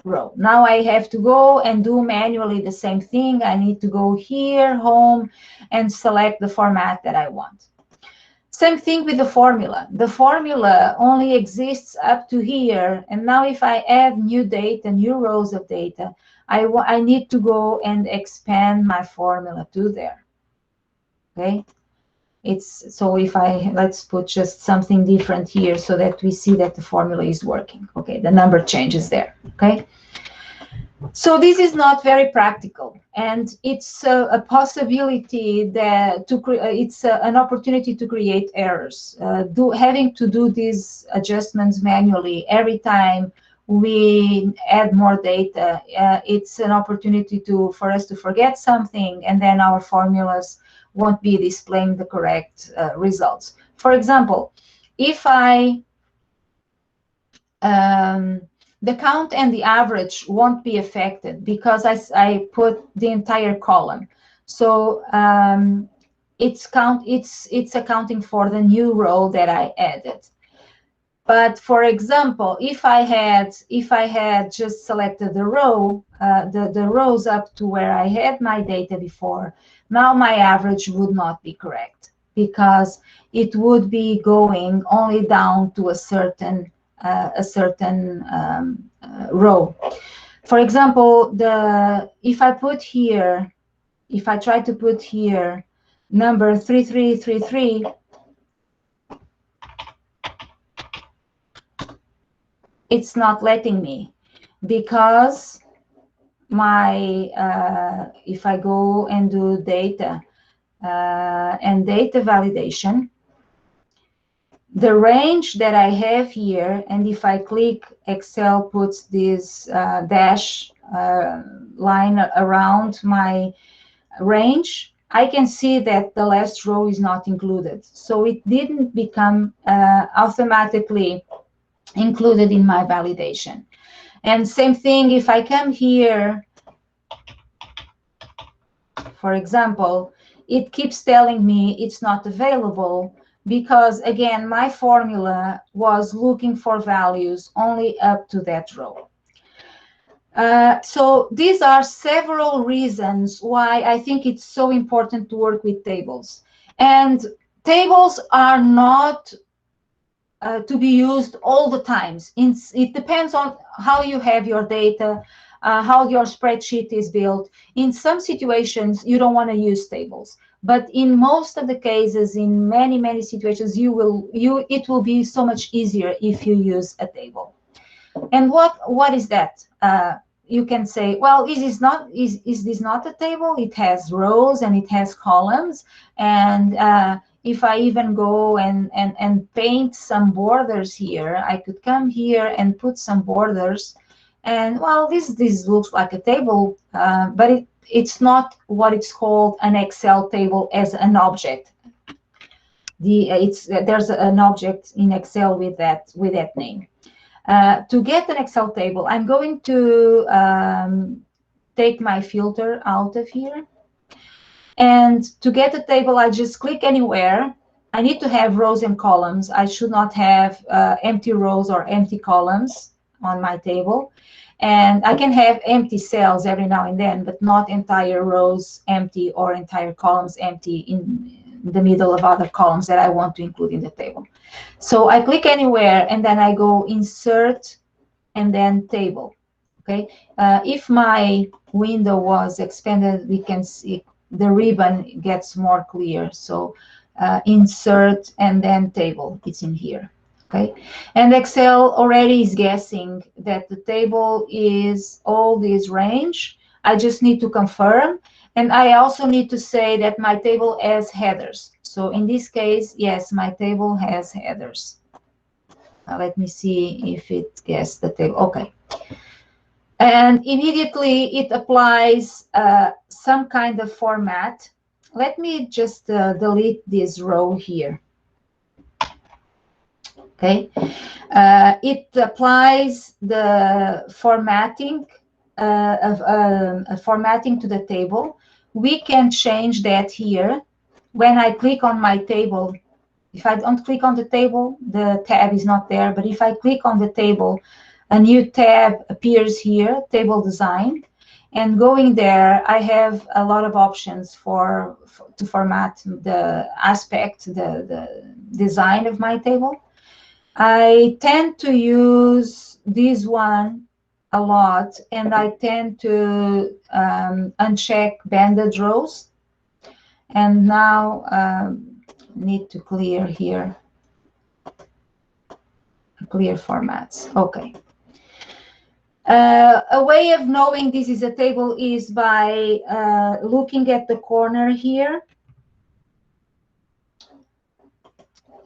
row. Now I have to go and do manually the same thing. I need to go here, home, and select the format that I want. Same thing with the formula. The formula only exists up to here. And now if I add new data, new rows of data, I need to go and expand my formula to there. Okay. So if let's put just something different here so that we see that the formula is working. Okay, the number changes there. Okay. So this is not very practical, and it's a possibility that it's an opportunity to create errors. Having to do these adjustments manually every time we add more data, it's an opportunity for us to forget something, and then our formulas won't be displaying the correct results. For example, if the count and the average won't be affected because I put the entire column. So it's accounting for the new row that I added. But for example, if I had just selected the row, the rows up to where I had my data before, now my average would not be correct, because it would be going only down to a certain row. For example, if I try to put here number 3333, it's not letting me, because my if I go and do data and data validation, the range that I have here, and if I click, Excel puts this dash line around my range, I can see that the last row is not included. So it didn't become automatically included in my validation. And same thing, if I come here, for example, it keeps telling me it's not available, because again, my formula was looking for values only up to that row. So these are several reasons why I think it's so important to work with tables. And tables are not to be used all the times. It depends on how you have your data, how your spreadsheet is built. In some situations, you don't want to use tables. But in most of the cases, in many situations, it will be so much easier if you use a table. And what is that? You can say, well, is this not a table? It has rows and it has columns, and if I even go and paint some borders here, I could come here and put some borders, and well, this looks like a table, but it's not what it's called an Excel table as an object. There's an object in Excel with that name. To get an Excel table, I'm going to take my filter out of here. And to get a table, I just click anywhere. I need to have rows and columns. I should not have empty rows or empty columns on my table. And I can have empty cells every now and then, but not entire rows empty or entire columns empty in the middle of other columns that I want to include in the table. So I click anywhere, and then I go insert and then table. Okay. If my window was expanded, we can see the ribbon gets more clear. So insert and then table, it's in here. Okay. And Excel already is guessing that the table is all this range. I just need to confirm. And I also need to say that my table has headers. So in this case, yes, my table has headers. Let me see if it guessed the table. Okay. And immediately it applies some kind of format. Let me just delete this row here. Okay. It applies the formatting formatting to the table. We can change that here. When I click on my table, if I don't click on the table, the tab is not there. But if I click on the table, a new tab appears here, table design. And going there, I have a lot of options to format the aspect, the design of my table. I tend to use this one a lot, and I tend to uncheck banded rows. And now need to clear here, clear formats. Okay. A way of knowing this is a table is by looking at the corner here.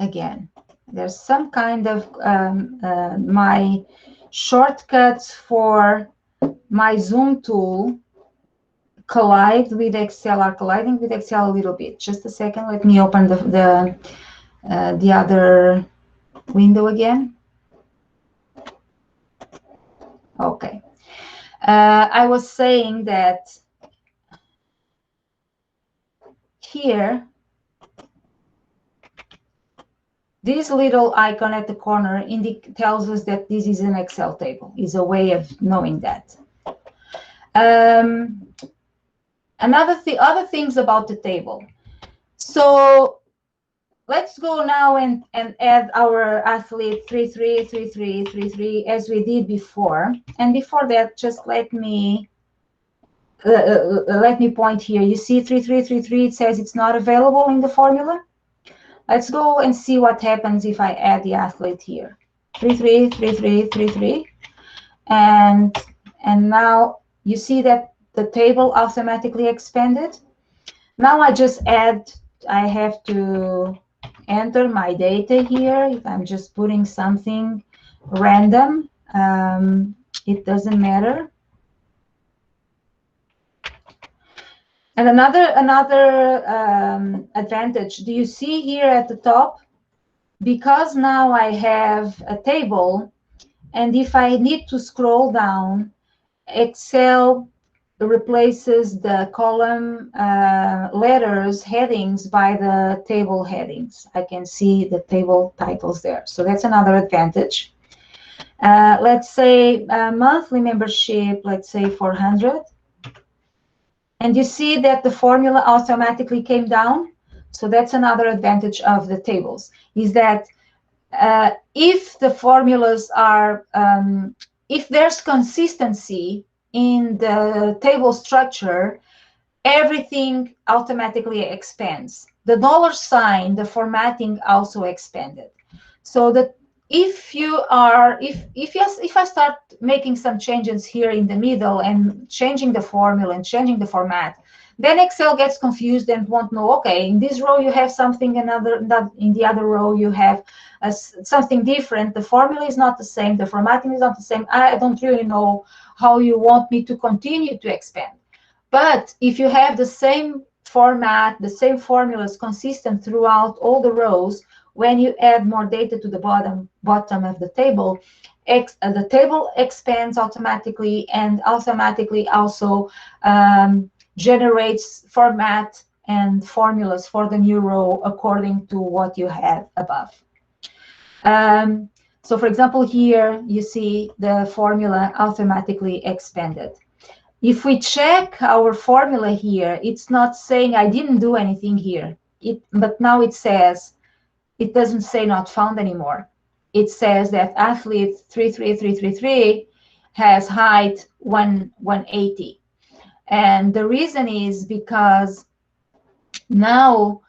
Again, there's some kind of my shortcuts for my zoom tool colliding with Excel a little bit. Just a second. Let me open the other window again. Okay. I was saying that here this little icon at the corner tells us that this is an Excel table. Is a way of knowing that. Other things about the table. So let's go now and add our athlete 333333 as we did before. And before that, just let me point here. You see 3333, it says it's not available in the formula. Let's go and see what happens if I add the athlete here. 333333. And now you see that the table automatically expanded. Now I have to enter my data here. If I'm just putting something random, it doesn't matter. And another advantage, do you see here at the top? Because now I have a table, and if I need to scroll down, Excel replaces the column letters, headings by the table headings. I can see the table titles there. So that's another advantage. Let's say monthly membership, let's say 400. And you see that the formula automatically came down. So that's another advantage of the tables, is that if the formulas are, if there's consistency in the table structure, everything automatically expands. The $sign, the formatting also expanded. So that if I start making some changes here in the middle and changing the formula and changing the format, then Excel gets confused and won't know, okay, in this row you have something, in the other row you have something different. The formula is not the same, the formatting is not the same. I don't really know how you want me to continue to expand. But if you have the same format, the same formulas consistent throughout all the rows, when you add more data to the bottom of the table expands automatically, and automatically also generates format and formulas for the new row according to what you have above. So for example, here you see the formula automatically expanded. If we check our formula here, it's not saying I didn't do anything here. But now it says, it doesn't say not found anymore. It says that athlete 33333 has height 180. And the reason is because now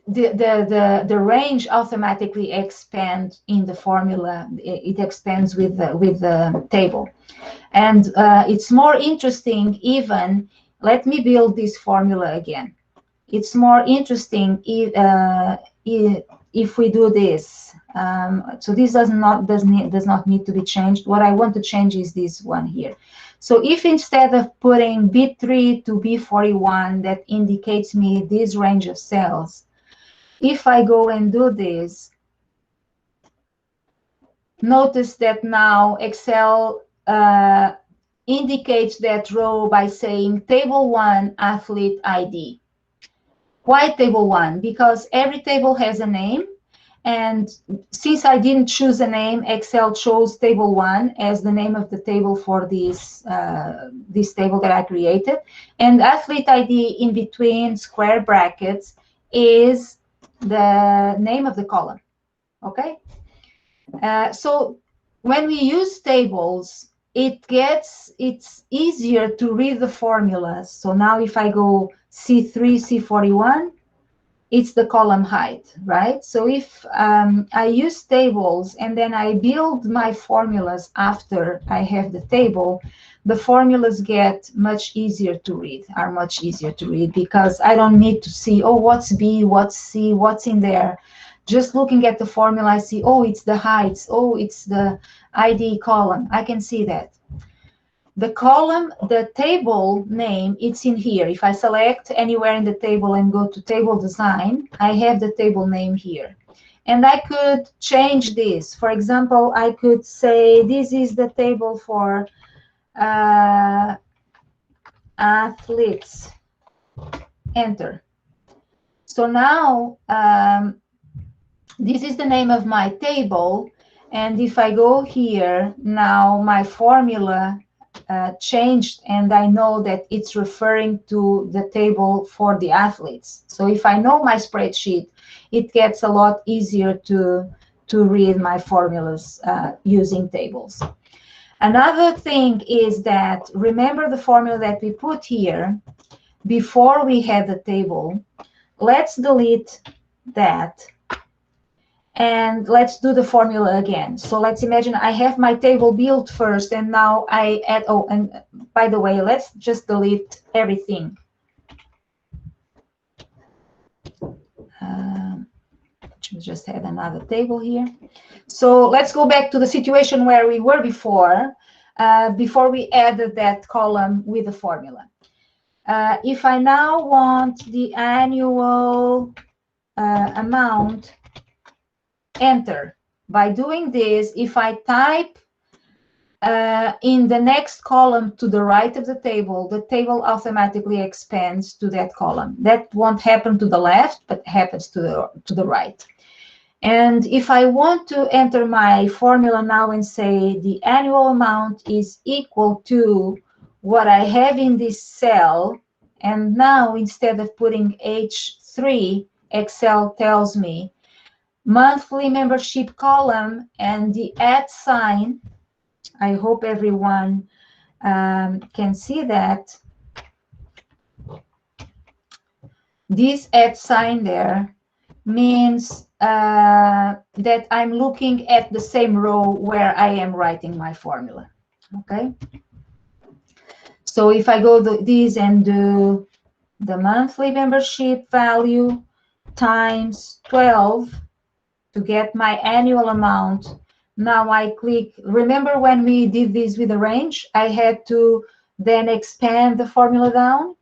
the range automatically expands in the formula. It expands with the table. And it's more interesting even, let me build this formula again. It's more interesting if we do this. So this does not need to be changed. What I want to change is this one here. So if instead of putting B3 to B41, that indicates me this range of cells, if I go and do this, notice that now Excel indicates that row by saying table 1 athlete ID. Why table 1? Because every table has a name, and since I didn't choose a name, Excel chose table 1 as the name of the table for this table that I created, and athlete ID in between square brackets is the name of the column. Okay, so when we use tables, it's easier to read the formulas. So now if I go C3, C41, it's the column height, right? So if I use tables and then I build my formulas after I have the table, the formulas get much easier to read, because I don't need to see, oh, what's B, what's C, what's in there. Just looking at the formula, I see, oh, it's the heights, oh, it's the ID column. I can see that. The column, the table name, it's in here. If I select anywhere in the table and go to table design, I have the table name here. And I could change this. For example, I could say this is the table for athletes. Enter. So now this is the name of my table. And if I go here, now my formula changed, and I know that it's referring to the table for the athletes. So if I know my spreadsheet, it gets a lot easier to read my formulas using tables. Another thing is that, remember the formula that we put here before we had the table. Let's delete that. And let's do the formula again. So let's imagine I have my table built first, and now I add, oh, and by the way, let's just delete everything. Just add another table here. So let's go back to the situation where we were before we added that column with the formula. If I now want the annual amount, enter. By doing this, if I type in the next column to the right of the table automatically expands to that column. That won't happen to the left, but happens to the right. And if I want to enter my formula now and say the annual amount is equal to what I have in this cell, and now instead of putting H3, Excel tells me monthly membership column and the @ sign. I hope everyone can see that. This @ sign there means that I'm looking at the same row where I am writing my formula. Okay. So if I go to this and do the monthly membership value times 12 to get my annual amount, now I click. Remember when we did this with the range, I had to then expand the formula down.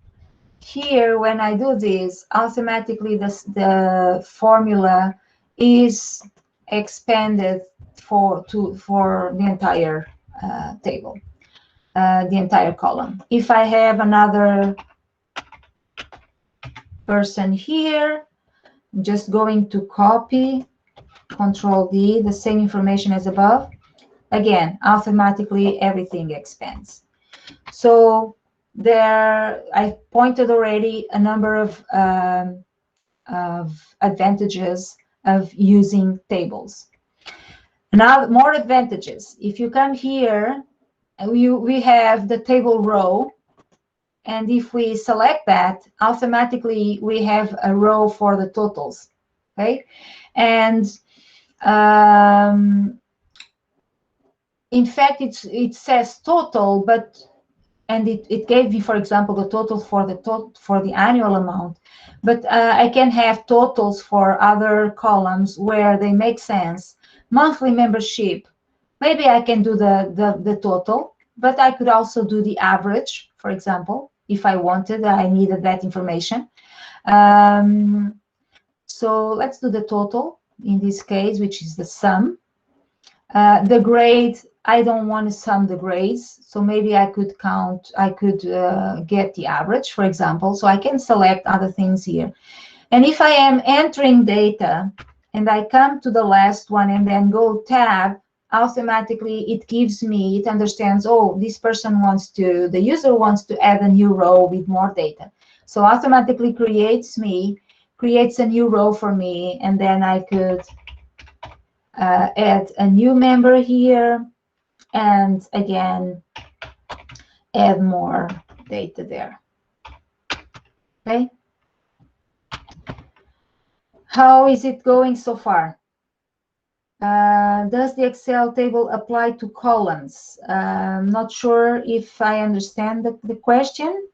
Here, when I do this, automatically the formula is expanded for the entire table, the entire column. If I have another person here, I'm just going to copy, Control D, the same information as above. Again, automatically everything expands. So there, I pointed already a number of advantages of using tables. Now, more advantages. If you come here, we have the table row, and if we select that, automatically we have a row for the totals. Okay, and in fact, it says total, but it gave me, for example, the total for the annual amount. But I can have totals for other columns where they make sense. Monthly membership, maybe I can do the total, but I could also do the average, for example, if I wanted, I needed that information. So let's do the total in this case, which is the sum. The grade, I don't want to sum the grades, so maybe I could count, I could get the average, for example, so I can select other things here. And if I am entering data and I come to the last one and then go tab, automatically it gives me, it understands, oh, this person wants to, the user wants to add a new row with more data. So automatically creates a new row for me, and then I could add a new member here, and again, add more data there. Okay. How is it going so far? Does the Excel table apply to columns? I'm not sure if I understand the question.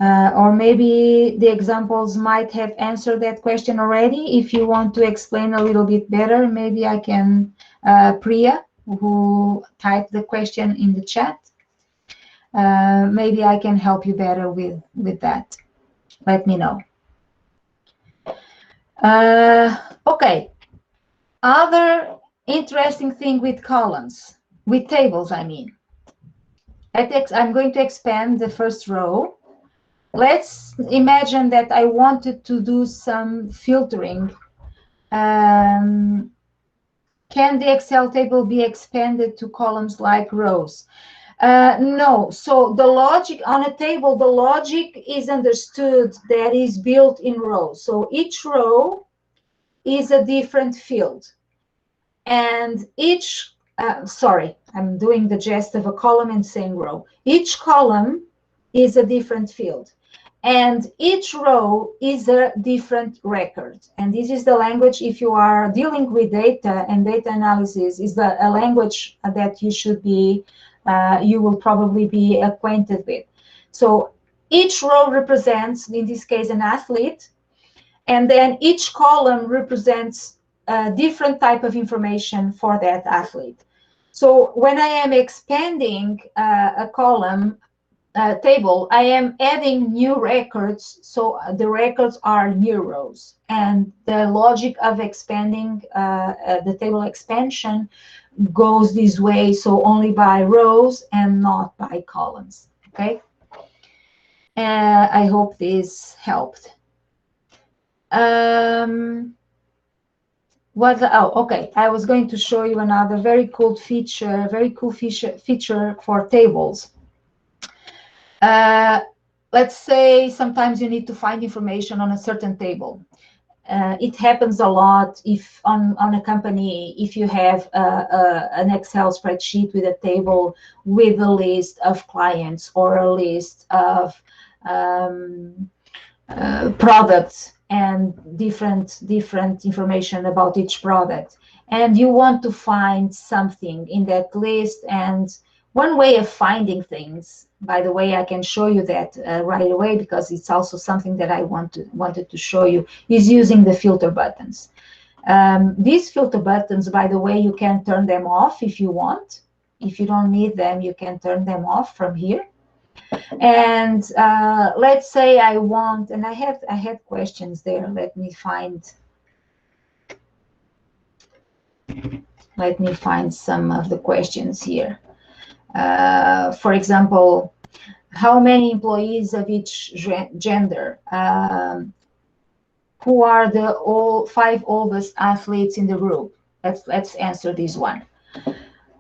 Or maybe the examples might have answered that question already. If you want to explain a little bit better, maybe I can, Priya, who typed the question in the chat, maybe I can help you better with that. Let me know. Okay. Other interesting thing with columns, with tables, I mean. I'm going to expand the first row. let's imagine that I wanted to do some filtering. Can the Excel table be expanded to columns like rows? No. So the logic on a table, the logic is understood that is built in rows. So each row is a different field. And each, sorry, I'm doing the gist of a column and saying row. Each column is a different field. And each row is a different record. And this is the language, if you are dealing with data and data analysis, is a language that you should be, you will probably be acquainted with. So each row represents, in this case, an athlete. And then each column represents a different type of information for that athlete. So when I am expanding a column table, I am adding new records. So the records are new rows. And the logic of expanding the table expansion goes this way. So only by rows and not by columns. Okay. I hope this helped. Okay. I was going to show you another very cool feature, feature for tables. Let's say sometimes you need to find information on a certain table. It happens a lot if on a company, if you have an Excel spreadsheet with a table with a list of clients or a list of products and different information about each product, and you want to find something in that list. And one way of finding things, by the way, I can show you that right away, because it's also something that I wanted to show you, is using the filter buttons. These filter buttons, by the way, you can turn them off if you want. If you don't need them, you can turn them off from here. And let's say I want, and I had questions there. Let me find some of the questions here. For example, how many employees of each gender? Who are the 5 oldest athletes in the group? Let's answer this one.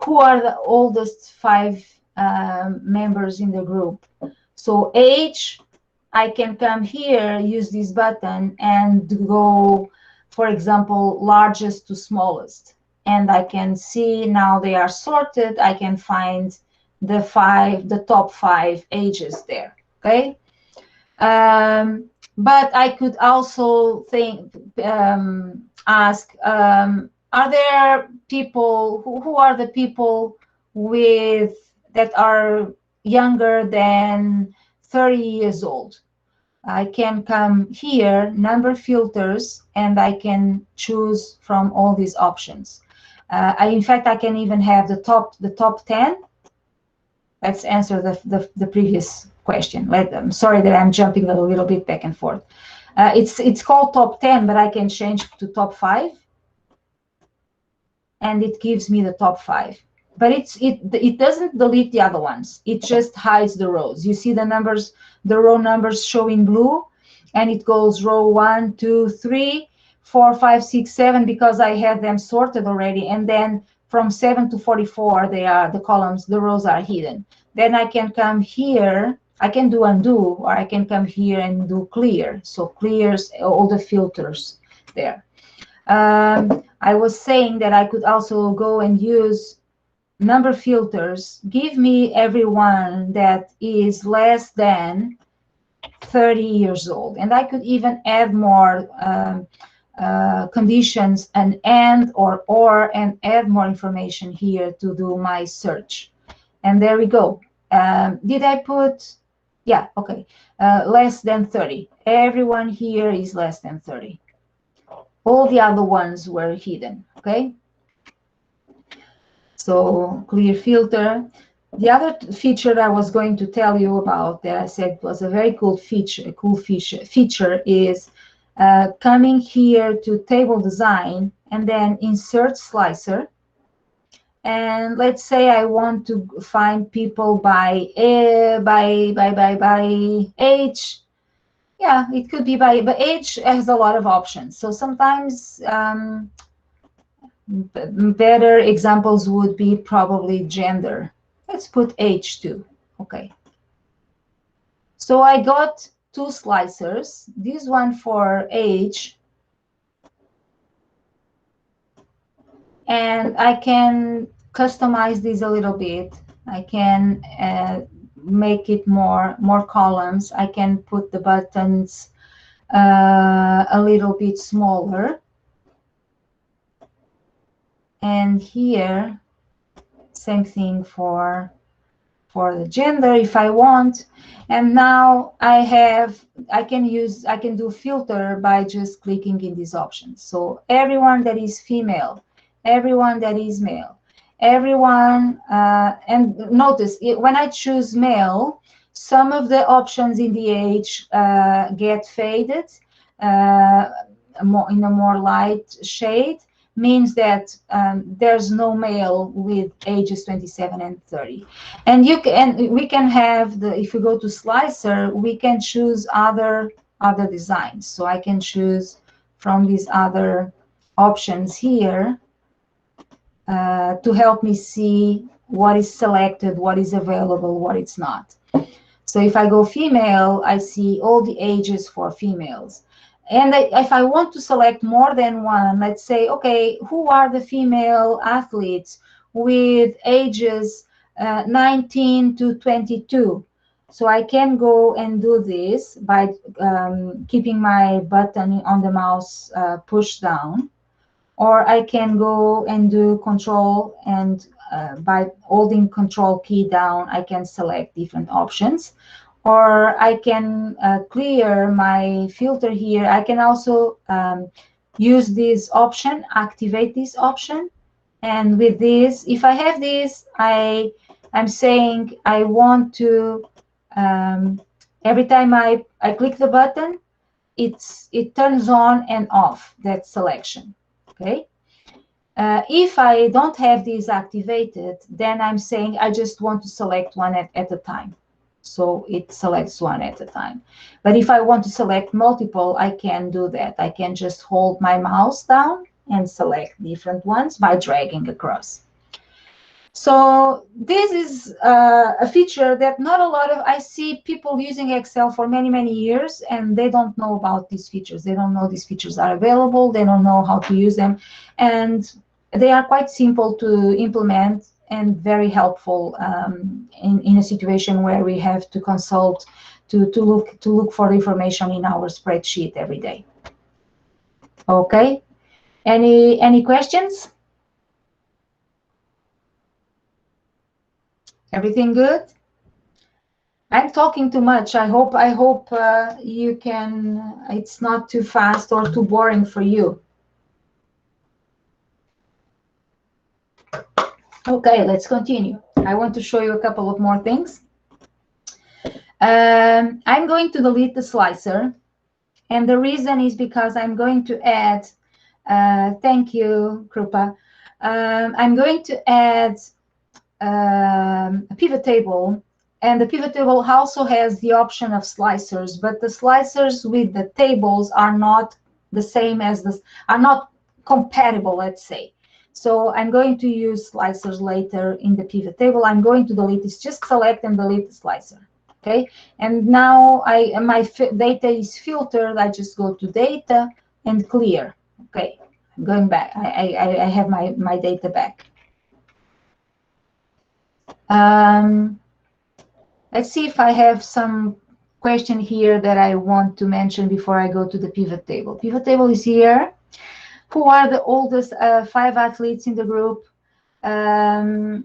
Who are the oldest 5 members in the group? So age, I can come here, use this button, and go, for example, largest to smallest. And I can see now they are sorted. I can find the top 5 ages there. Okay. But I could also ask, are there people who are the people that are younger than 30 years old? I can come here, number filters, and I can choose from all these options. In fact, I can even have the top 10. Let's answer the previous question. I'm sorry that I'm jumping a little bit back and forth. It's called top 10, but I can change to top 5, and it gives me the top 5. But it doesn't delete the other ones. It just hides the rows. You see the numbers, the row numbers show in blue, and it goes row 1, 2, 3, 4, 5, 6, 7, because I have them sorted already. And then from 7 to 44, they are the columns, the rows are hidden. Then I can come here, I can do undo, or I can come here and do clear. So clears all the filters there. I was saying that I could also go and use number filters. Give me everyone that is less than 30 years old. And I could even add more conditions, an and or, and add more information here to do my search. And there we go. Did I put, yeah, okay, less than 30. Everyone here is less than 30. All the other ones were hidden, okay? So clear filter. The other feature I was going to tell you about that I said was a very cool feature is coming here to table design and then insert slicer. And let's say I want to find people by age, Yeah, it could be by, but age has a lot of options. So sometimes better examples would be probably gender. Let's put age too. Okay. So I got two slicers. This one for age, and I can customize this a little bit. I can make it more columns. I can put the buttons a little bit smaller. And here, same thing for the gender if I want. And now I can do filter by just clicking in these options. So everyone that is female, everyone that is male, everyone, and notice when I choose male, some of the options in the age get faded in a more light shade, means that there's no male with ages 27 and 30. And we can have if we go to slicer, we can choose other designs. So I can choose from these other options here to help me see what is selected, what is available, what it's not. So if I go female, I see all the ages for females. And if I want to select more than one, let's say, okay, who are the female athletes with ages 19 to 22? So I can go and do this by keeping my button on the mouse push down, or I can go and do control, and by holding control key down, I can select different options. Or I can clear my filter here. I can also use this option, activate this option. And with this, if I have this, I'm saying I want to, every time I click the button, it turns on and off that selection. Okay. If I don't have these activated, then I'm saying I just want to select one at a time. So it selects one at a time. But if I want to select multiple, I can do that. I can just hold my mouse down and select different ones by dragging across. So this is a feature that not a lot of, I see people using Excel for many, many years, and they don't know about these features. They don't know these features are available. They don't know how to use them. And they are quite simple to implement and very helpful in a situation where we have to consult, to look for information in our spreadsheet every day. Okay. Any questions? Everything good? I'm talking too much. I hope you can. It's not too fast or too boring for you. Okay, let's continue. I want to show you a couple of more things. I'm going to delete the slicer, and the reason is because I'm going to add. Thank you, Krupa. I'm going to add a pivot table, and the pivot table also has the option of slicers, but the slicers with the tables are not the same as this, are not compatible, let's say. So I'm going to use slicers later in the pivot table. I'm going to delete this, just select and delete the slicer. Okay, and now my data is filtered. I just go to data and clear. Okay, I'm going back. I have my data back. Let's see if I have some question here that I want to mention before I go to the pivot table. Pivot table is here. Who are the oldest 5 athletes in the group? I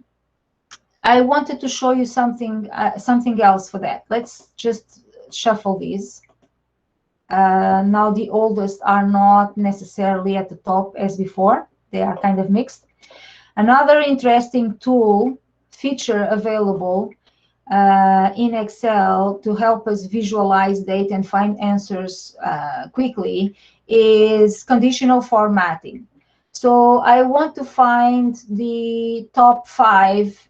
wanted to show you something else for that. Let's just shuffle these. Now the oldest are not necessarily at the top as before. They are kind of mixed. Another interesting tool feature available in Excel to help us visualize data and find answers quickly is conditional formatting. So I want to find the top 5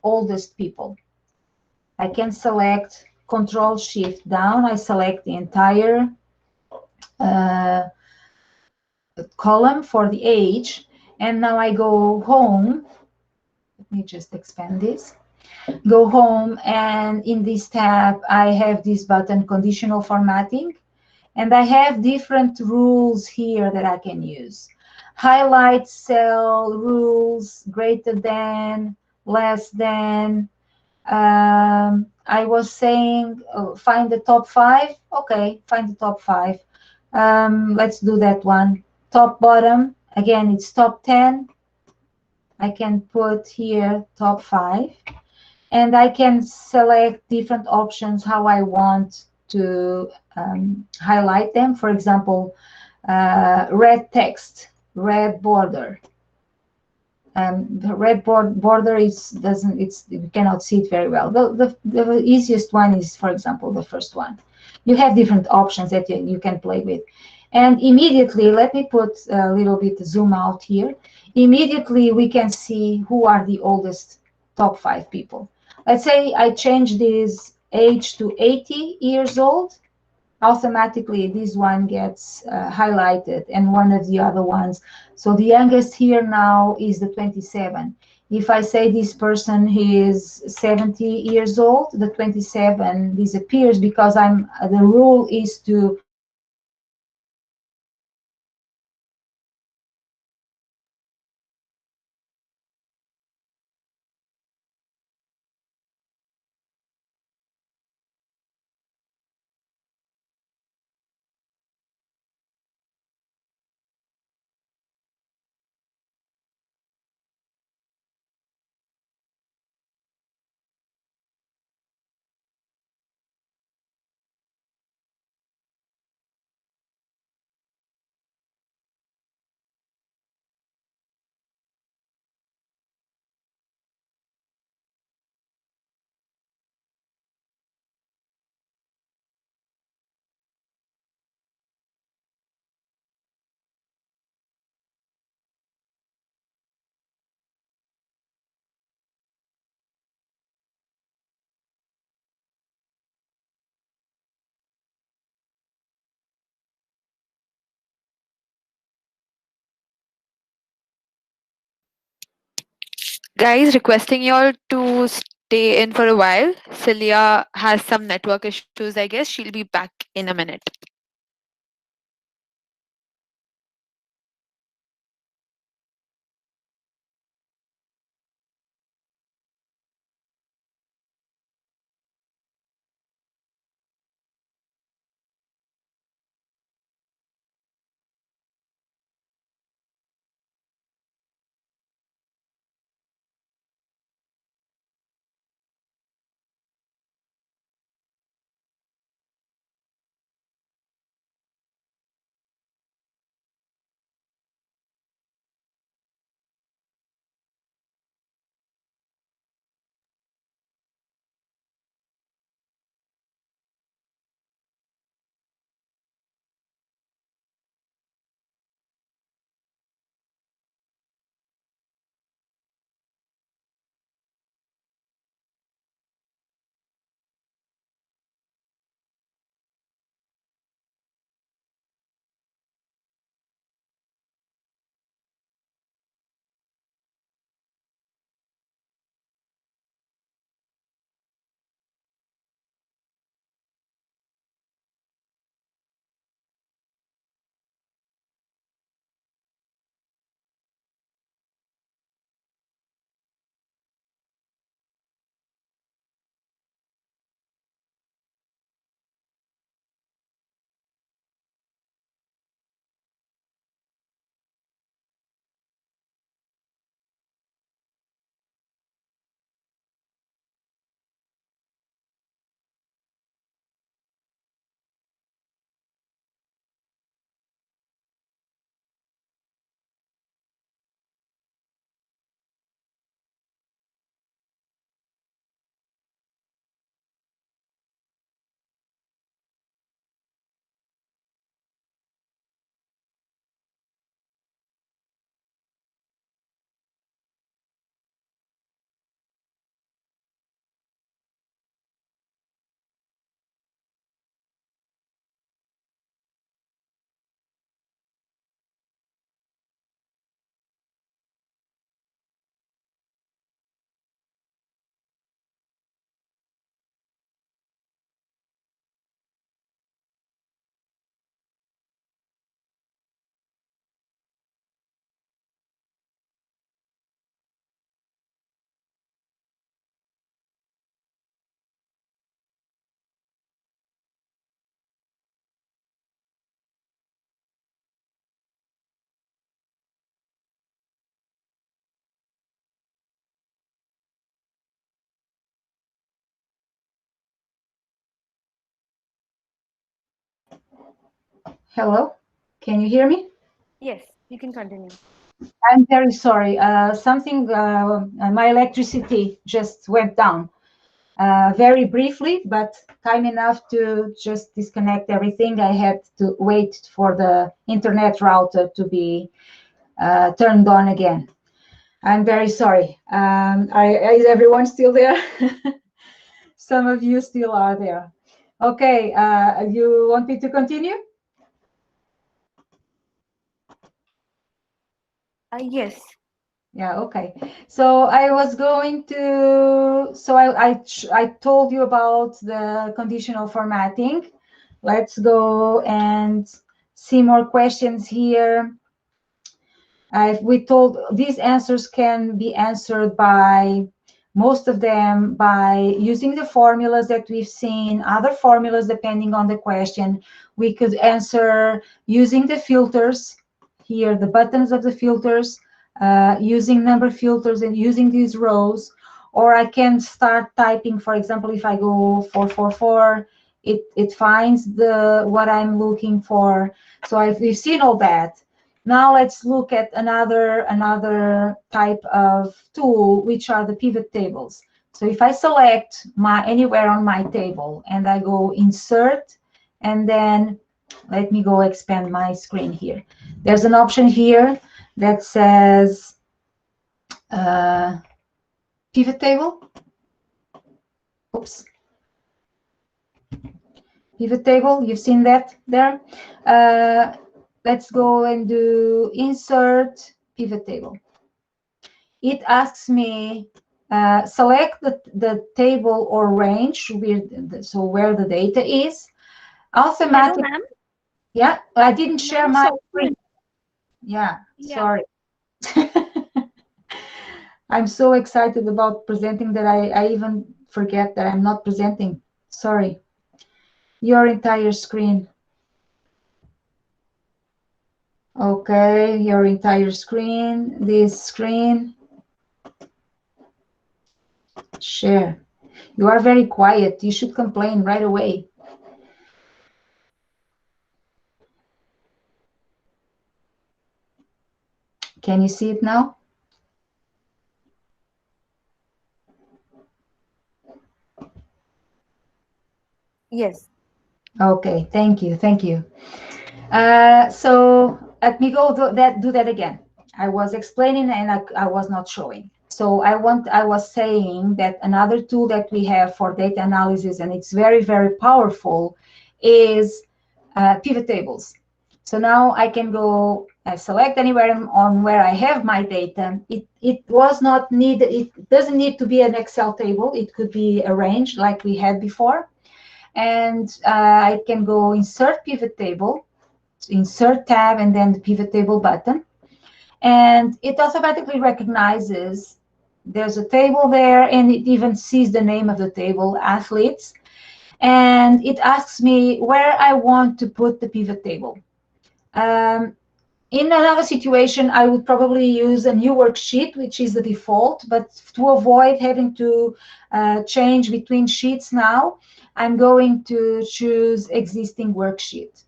oldest people. I can select Control Shift down. I select the entire column for the age, and now I go home. Let me just expand this. Go home, and in this tab I have this button, conditional formatting, and I have different rules here that I can use. Highlight cell rules, greater than, less than. I was saying find the top 5. Okay, find the top 5. Let's do that one. Top bottom, again it's top 10. I can put here top 5, and I can select different options how I want to highlight them. For example, red text, red border. The red border is doesn't, it's, you cannot see it very well. The easiest one is, for example, the first one. You have different options that you can play with. And immediately, let me put a little bit zoom out here. Immediately we can see who are the oldest top 5 people. Let's say I change this age to 80 years old. Automatically this one gets highlighted, and one of the other ones. So the youngest here now is the 27. If I say this person is 70 years old, the 27 disappears, because the rule is to Guys, requesting you all to stay in for a while. Celia has some network issues, I guess. She'll be back in a minute. Hello, can you hear me? Yes, you can continue. I'm very sorry. My electricity just went down very briefly, but time enough to just disconnect everything. I had to wait for the internet router to be turned on again. I'm very sorry. Is everyone still there? Some of you still are there. Okay, you want me to continue? Yes. Yeah, okay. So I was going to, so I told you about the conditional formatting. Let's go and see more questions here. We told these answers can be answered by most of them by using the formulas that we've seen, other formulas depending on the question. We could answer using the filters here, the buttons of the filters, using number filters and using these rows, or I can start typing. For example, if I go 444, it finds what I'm looking for. So we've seen all that. Now let's look at another type of tool, which are the pivot tables. So if I select anywhere on my table and I go insert, and then let me go expand my screen here. There's an option here that says pivot table. Oops. Pivot table, you've seen that there. Let's go and do insert pivot table. It asks me select the table or range where the data is. Automatic. Hello, ma'am. Yeah, I didn't share my screen. Yeah, sorry. I'm so excited about presenting that I even forget that I'm not presenting. Sorry. Your entire screen. Okay, your entire screen, this screen. Share. You are very quiet. You should complain right away. Can you see it now? Yes. Okay, thank you, thank you. So let me go do that again. I was explaining and I was not showing. So I was saying that another tool that we have for data analysis, and it's very, very powerful, is pivot tables. So now I can go select anywhere on where I have my data. It was not needed. It doesn't need to be an Excel table. It could be arranged like we had before. And I can go insert pivot table, insert tab, and then the pivot table button. And it automatically recognizes there's a table there, and it even sees the name of the table, athletes. And it asks me where I want to put the pivot table. In another situation, I would probably use a new worksheet, which is the default. But to avoid having to change between sheets now, I'm going to choose existing worksheet.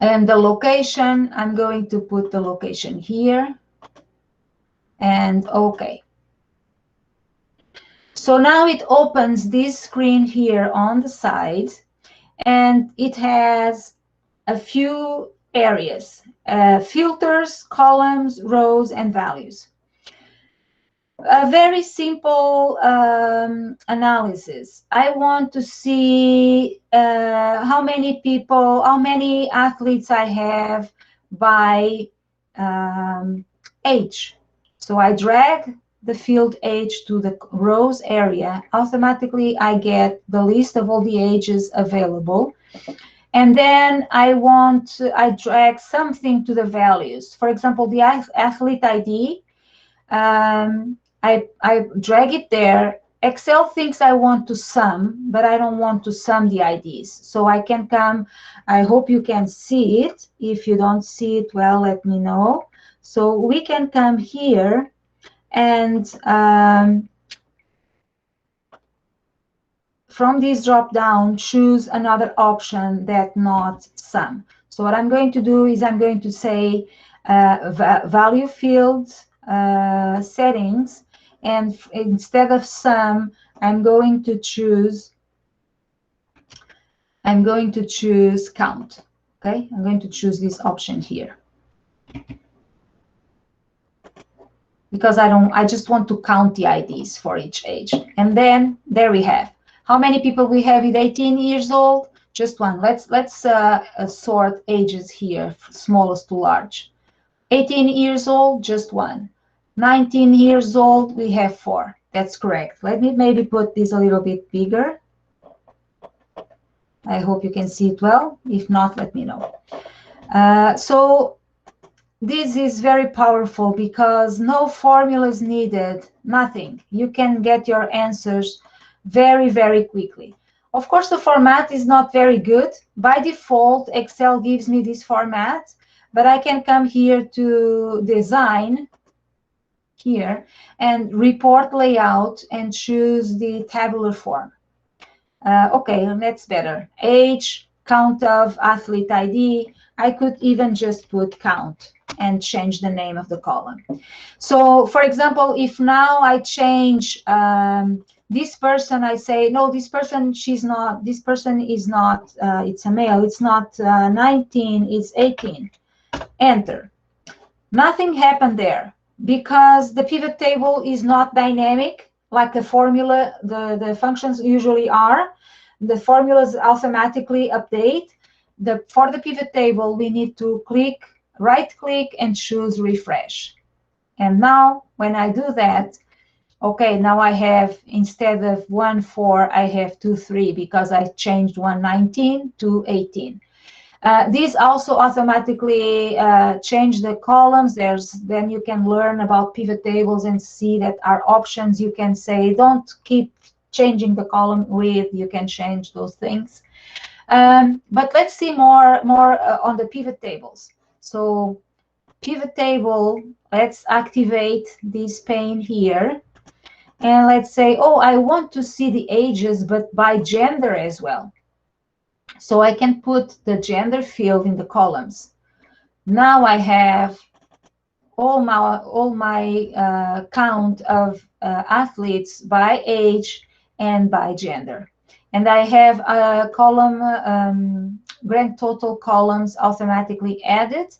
And the location, I'm going to put the location here. And OK. So now it opens this screen here on the side. And it has a few areas, filters, columns, rows, and values. A very simple analysis. I want to see how many athletes I have by age. So I drag the field age to the rows area. Automatically, I get the list of all the ages available. And then I drag something to the values. For example, the athlete ID. I drag it there. Excel thinks I want to sum, but I don't want to sum the IDs. So I can come, I hope you can see it. If you don't see it, well, let me know. So we can come here and from this drop down, choose another option that not sum. So what I'm going to do is I'm going to say value field settings, and instead of sum, I'm going to choose count. Okay, I'm going to choose this option here because I just want to count the IDs for each age. And then there we have. How many people we have with 18 years old? Just one. Let's sort ages here, smallest to large. 18 years old, just one. 19 years old, we have 4. That's correct. Let me maybe put this a little bit bigger. I hope you can see it well. If not, let me know. So this is very powerful because no formulas needed, nothing. You can get your answers very, very quickly. Of course, the format is not very good. By default, Excel gives me this format, but I can come here to design here and report layout and choose the tabular form. Okay, that's better. Age, count of, athlete ID. I could even just put count and change the name of the column. So, for example, if now I change this person, I say, no, this person, this person is not, it's a male, it's not 19, it's 18. Enter. Nothing happened there because the pivot table is not dynamic like the formula, the functions usually are. The formulas automatically update. For the pivot table, we need to right click and choose refresh. And now when I do that, okay, now I have, instead of 1, 4, I have 2, 3 because I changed 119 to 18. These also automatically change the columns. Then you can learn about pivot tables and see that are options. You can say, don't keep changing the column width. You can change those things. But let's see more on the pivot tables. So pivot table, let's activate this pane here. And let's say, oh, I want to see the ages, but by gender as well. So I can put the gender field in the columns. Now I have all my count of athletes by age and by gender. And I have a column, grand total columns automatically added,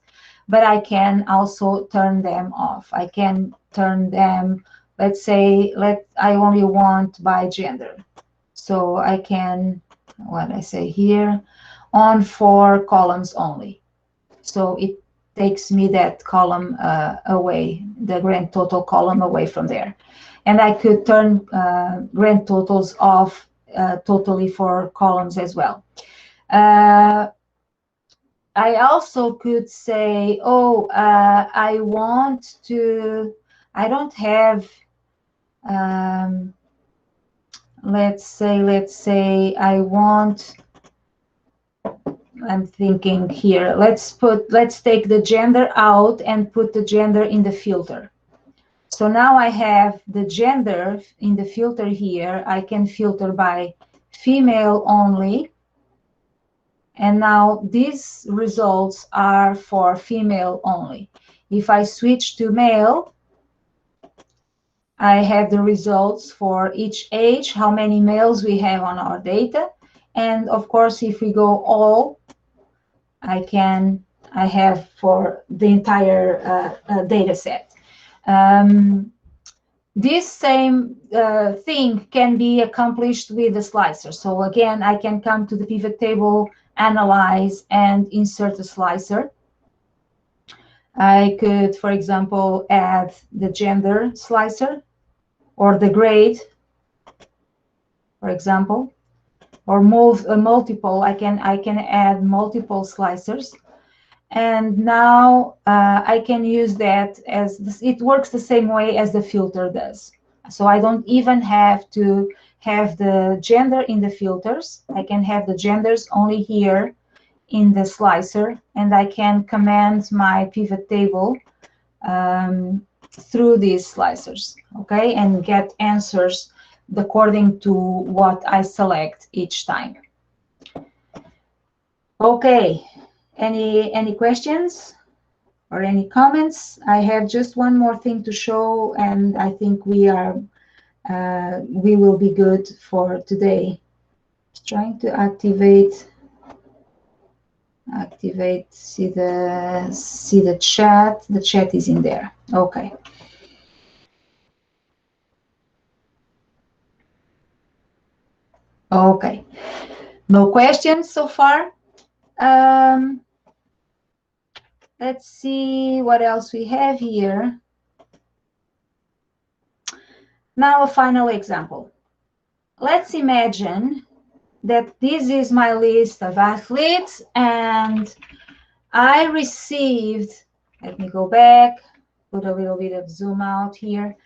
but I can also turn them off. I can turn them, let's say, I only want by gender. So I can, what I say here, on 4 columns only. So it takes me that column away, the grand total column away from there. And I could turn grand totals off totally for columns as well. I also could say, oh, I want to, I don't have, let's say I want, I'm thinking here, let's take the gender out and put the gender in the filter. So now I have the gender in the filter here. I can filter by female only. And now these results are for female only. If I switch to male, I have the results for each age, how many males we have on our data. And of course, if we go all, I have for the entire data set. This same thing can be accomplished with the slicer. So again, I can come to the pivot table, analyze, and insert a slicer. I could, for example, add the gender slicer or the grade, for example, or move a multiple. I can add multiple slicers. And now I can use that as this, it works the same way as the filter does. So I don't even have to have the gender in the filters. I can have the genders only here in the slicer, and I can command my pivot table through these slicers, okay, and get answers according to what I select each time. Okay, any questions or any comments? I have just one more thing to show, and I think we will be good for today. Trying to activate. See the chat. The chat is in there. Okay. Okay. No questions so far. Let's see what else we have here. Now a final example. Let's imagine that this is my list of athletes, and I received, let me go back, put a little bit of zoom out here.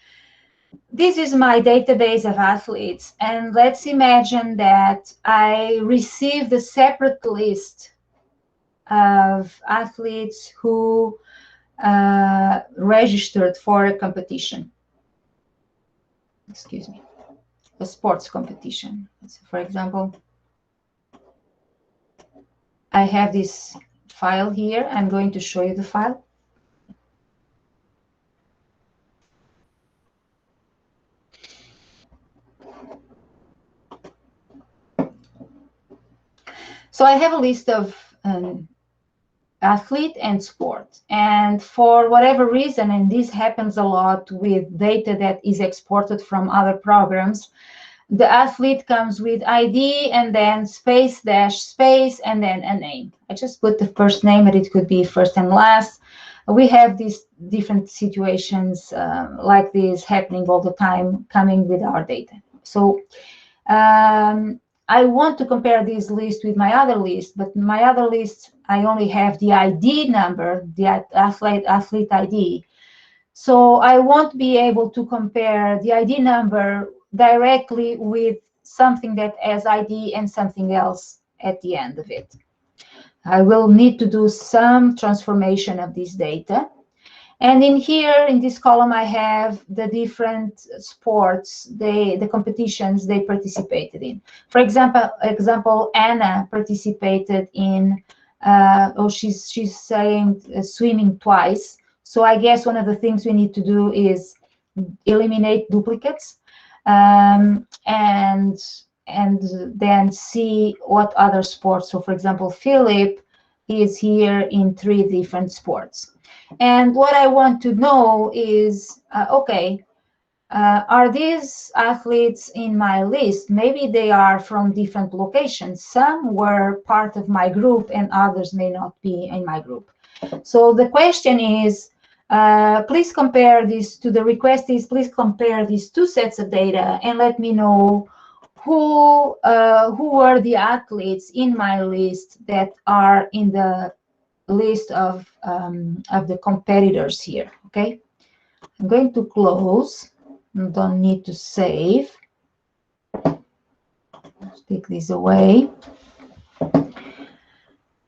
This is my database of athletes, and let's imagine that I received a separate list of athletes who registered for a competition. Excuse me, a sports competition. So for example, I have this file here. I'm going to show you the file. So I have a list of athlete and sport, and for whatever reason, and this happens a lot with data that is exported from other programs, the athlete comes with ID and then space dash space and then a name. I just put the first name, but it could be first and last. We have these different situations like this happening all the time, coming with our data. So I want to compare this list with my other list, but my other list, I only have the ID number, the athlete ID. So I won't be able to compare the ID number directly with something that has ID and something else at the end of it. I will need to do some transformation of this data. And in here, in this column, I have the different sports, the competitions they participated in. For example, Anna participated in, she's saying swimming twice. So I guess one of the things we need to do is eliminate duplicates and then see what other sports. So for example, Philip is here in 3 different sports. And what I want to know is, are these athletes in my list? Maybe they are from different locations. Some were part of my group and others may not be in my group. So the question is, please compare this to the request is, please compare these 2 sets of data and let me know who were the athletes in my list that are in the list of the competitors here. Okay, I'm going to close. Don't need to save. Let's take this away.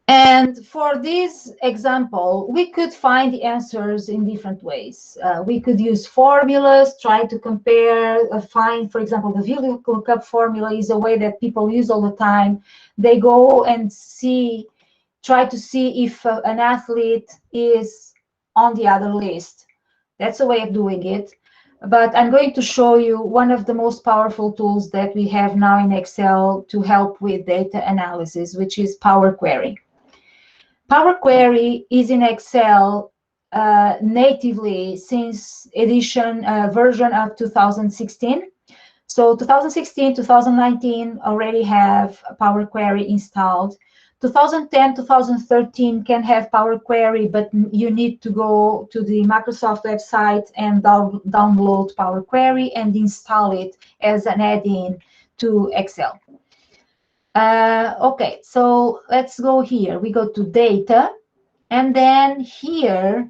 And for this example, we could find the answers in different ways. We could use formulas, try to compare, find, for example, the VLOOKUP formula is a way that people use all the time. They go and try to see if an athlete is on the other list. That's a way of doing it. But I'm going to show you one of the most powerful tools that we have now in Excel to help with data analysis, which is Power Query. Power Query is in Excel natively since version of 2016. So 2016, 2019 already have Power Query installed. 2010, 2013 can have Power Query, but you need to go to the Microsoft website and download Power Query and install it as an add-in to Excel. Okay, so let's go here. We go to Data, and then here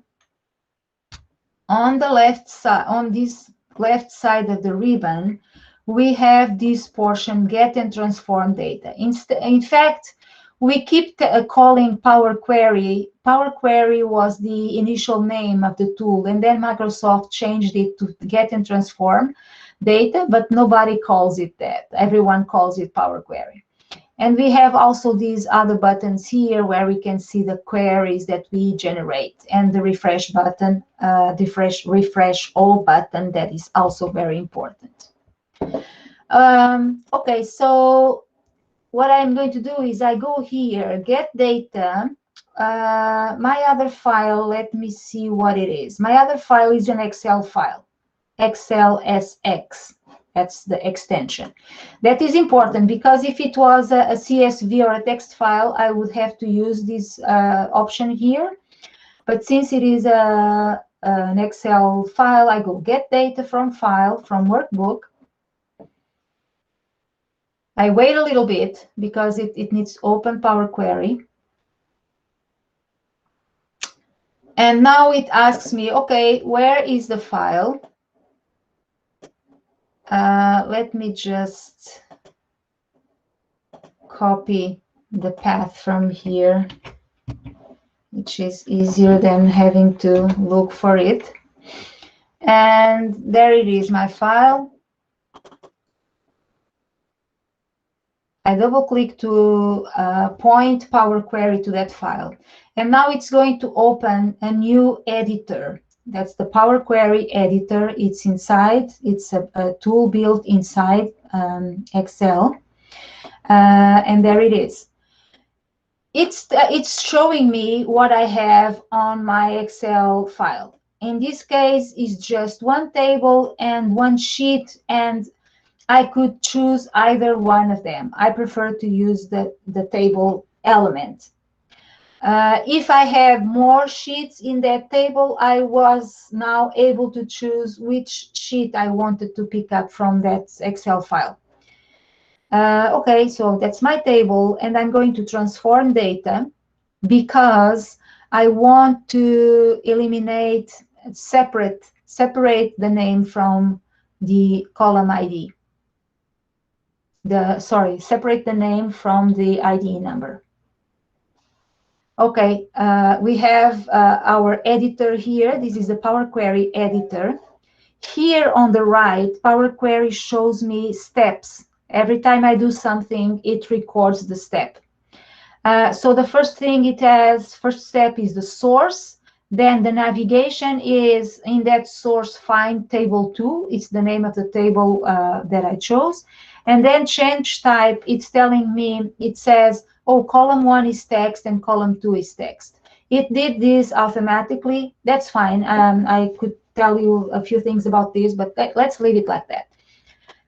on the left side, on this left side of the ribbon, we have this portion, Get and Transform Data. In fact, we keep calling Power Query. Power Query was the initial name of the tool, and then Microsoft changed it to get and transform data, but nobody calls it that. Everyone calls it Power Query. And we have also these other buttons here where we can see the queries that we generate, and the refresh button, refresh all button, that is also very important. Okay, so what I'm going to do is I go here, get data, my other file, let me see what it is. My other file is an Excel file, XLSX. That's the extension. That is important because if it was a CSV or a text file, I would have to use this option here. But since it is an Excel file, I go get data from file, from workbook. I wait a little bit because it needs open Power Query. And now it asks me, okay, where is the file? Let me just copy the path from here, which is easier than having to look for it. And there it is, my file. I double click to point Power Query to that file. And now it's going to open a new editor. That's the Power Query editor. It's inside. It's a tool built inside Excel. And there it is. It's showing me what I have on my Excel file. In this case, it's just one table and one sheet, and I could choose either one of them. I prefer to use the table element. If I have more sheets in that table, I was now able to choose which sheet I wanted to pick up from that Excel file. Okay, so that's my table, and I'm going to transform data because I want to eliminate, separate the name from the column ID. Separate the name from the ID number. Okay, we have our editor here. This is the Power Query editor. Here on the right, Power Query shows me steps. Every time I do something, it records the step. So the first thing it has, first step is the source. Then the navigation is in that source, find table 2. It's the name of the table that I chose. And then change type, it's telling me, it says, oh, column 1 is text and column 2 is text. It did this automatically. That's fine. I could tell you a few things about this, but let's leave it like that.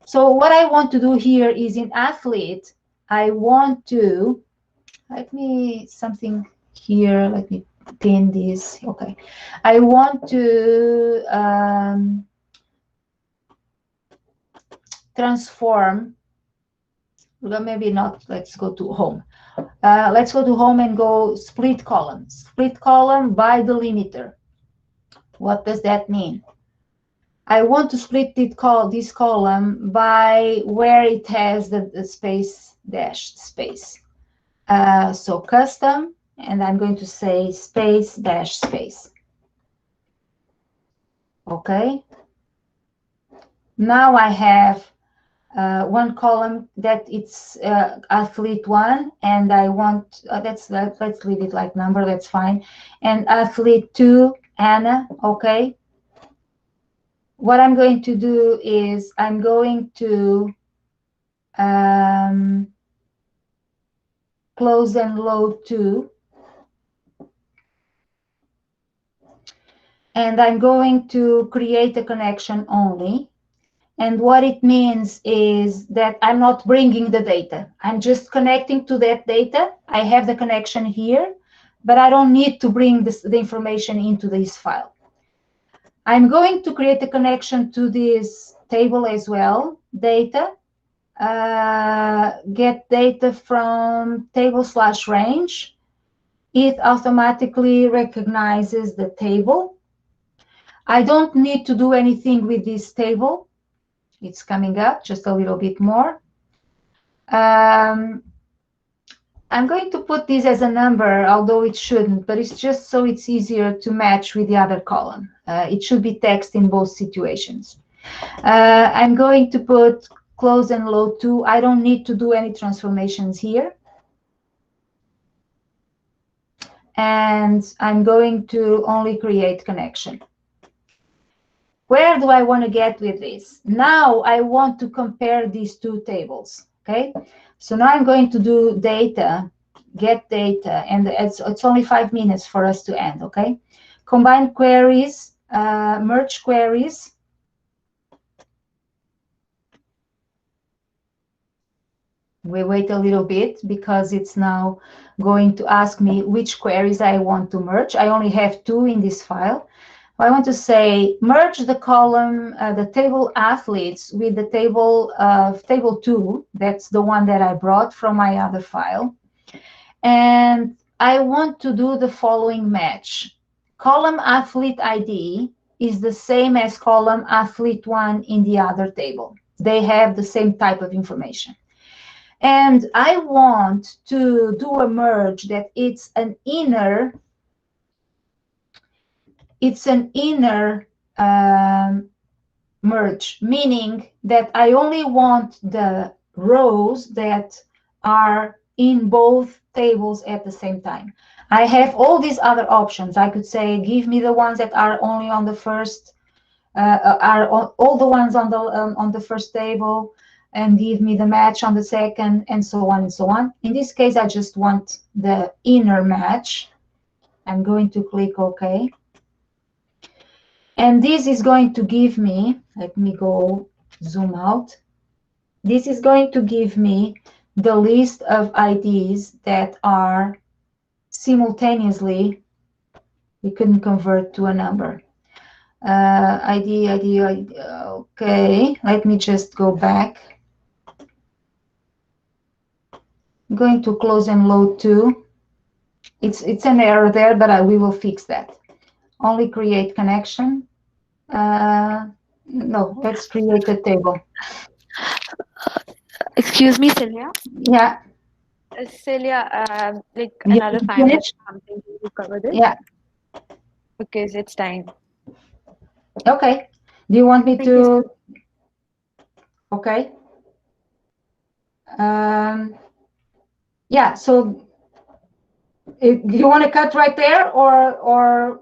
So what I want to do here is in athlete, I want to, let me pin this. Okay. I want to transform, well, maybe not, let's go to home. Let's go to home and go split column. Split column by delimiter. What does that mean? I want to split this column by where it has the space dash space. So custom, and I'm going to say space dash space. Okay. Now I have one column that it's athlete 1, and I want let's leave it like number, that's fine. And athlete 2, Anna. Okay. What I'm going to do is I'm going to close and load 2. And I'm going to create a connection only. And what it means is that I'm not bringing the data. I'm just connecting to that data. I have the connection here, but I don't need to bring the information into this file. I'm going to create a connection to this table as well, data. Get data from table/range. It automatically recognizes the table. I don't need to do anything with this table. It's coming up just a little bit more. I I'm going to put this as a number, although it shouldn't, but it's just so it's easier to match with the other column. It should be text in both situations. I'm going to put close and load to. I don't need to do any transformations here. And I'm going to only create connection. Where do I want to get with this? Now I want to compare these two tables, okay? So now I'm going to do data, get data, and it's only 5 minutes for us to end, okay? Combine queries, merge queries. We wait a little bit because it's now going to ask me which queries I want to merge. I only have 2 in this file. I want to say merge the column, the table athletes with the table table 2. That's the one that I brought from my other file. And I want to do the following match. Column athlete ID is the same as column athlete 1 in the other table. They have the same type of information. And I want to do a merge that it's an inner merge, meaning that I only want the rows that are in both tables at the same time. I have all these other options. I could say, give me the ones that are only on the first, all the ones on the first table, and give me the match on the second, and so on and so on. In this case, I just want the inner match. I'm going to click OK. And this is going to give me, let me go zoom out. This is going to give me the list of IDs that are simultaneously, we couldn't convert to a number. ID, okay, let me just go back. I'm going to close and load to. It's an error there, but we will fix that. Only create connection. No, let's create a table. Excuse me, Celia. Yeah. Celia, like You another 5 minutes, something to cover this. Yeah. Because it's time. Okay. Do you want me Thank to? you. Okay. Yeah. So, you want to cut right there, or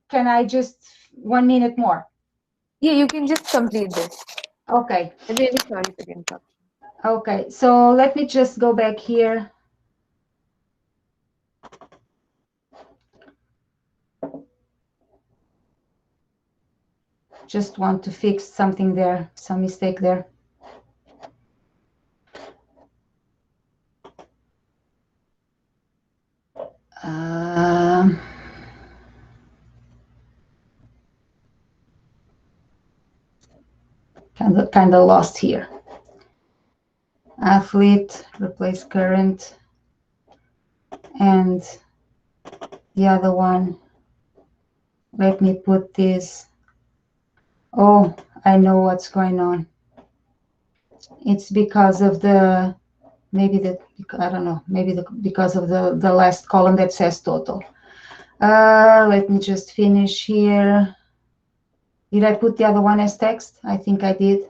can I just 1 minute more? Yeah, you can just complete this. Okay. I'm really sorry for the interruption. Okay. So let me just go back here. Just want to fix something there, some mistake there. Kind of lost here. Athlete, replace current, and the other one. Let me put this. Oh, I know what's going on. It's because of the, I don't know, because of the last column that says total. Let me just finish here. Did I put the other one as text? I think I did.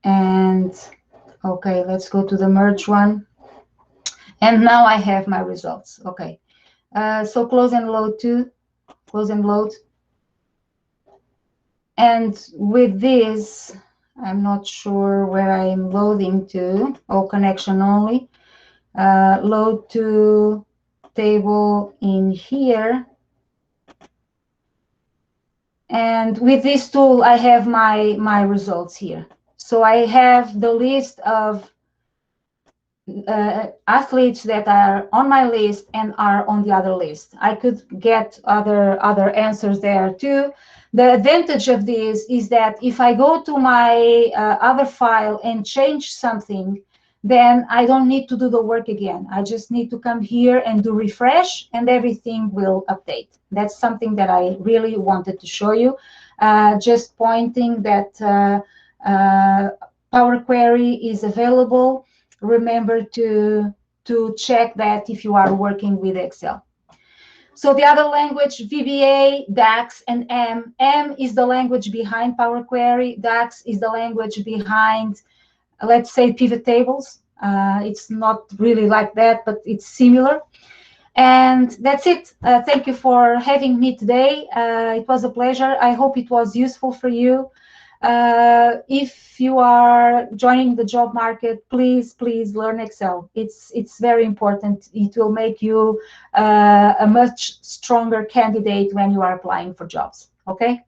And okay, let's go to the merge one. And now I have my results. Okay. So close and load to, close and load. And with this, I'm not sure where I'm loading to. Oh, connection only. Load to table in here. And with this tool, I have my results here. So I have the list of athletes that are on my list and are on the other list. I could get other answers there too. The advantage of this is that if I go to my other file and change something, then I don't need to do the work again. I just need to come here and do refresh, and everything will update. That's something that I really wanted to show you. Just pointing that Power Query is available. Remember to check that if you are working with Excel. So the other language, VBA, DAX, and M. M is the language behind Power Query. DAX is the language behind, let's say, pivot tables. It's not really like that, but it's similar. And that's it. Thank you for having me today. It was a pleasure. I hope it was useful for you. If you are joining the job market, please learn Excel. It's very important. It will make you a much stronger candidate when you are applying for jobs. Okay,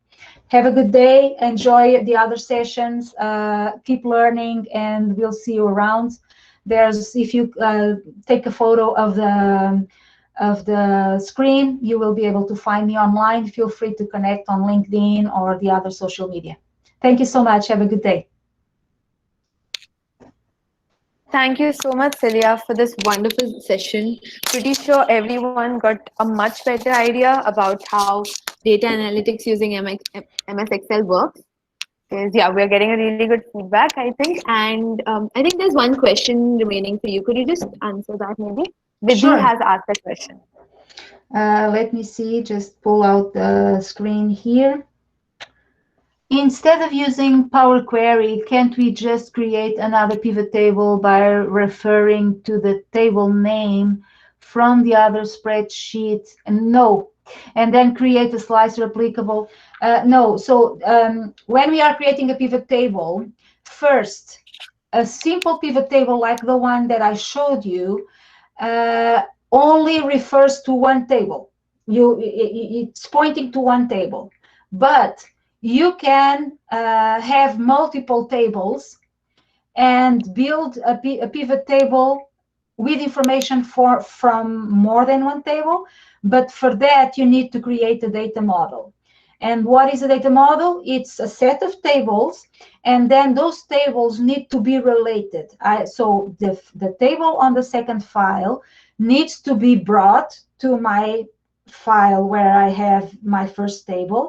have a good day. Enjoy the other sessions. Keep learning, and we'll see you around. If you take a photo of the screen, you will be able to find me online. Feel free to connect on LinkedIn or the other social media. Thank you so much. Have a good day. Thank you so much, Celia, for this wonderful session. Pretty sure everyone got a much better idea about how data analytics using MS Excel works. Because, yeah, we're getting a really good feedback, I think. And I think there's one question remaining for you. Could you just answer that maybe? Vidhi Sure. has asked a question. Let me see, just pull out the screen here. Instead of using Power Query, can't we just create another pivot table by referring to the table name from the other spreadsheet? No. And then create a slicer applicable? No. So when we are creating a pivot table, first, a simple pivot table like the one that I showed you only refers to one table. It's pointing to one table. But you can have multiple tables and build a pivot table with information from more than one table. But for that, you need to create a data model. And what is a data model? It's a set of tables, and then those tables need to be related. So the table on the second file needs to be brought to my file where I have my first table.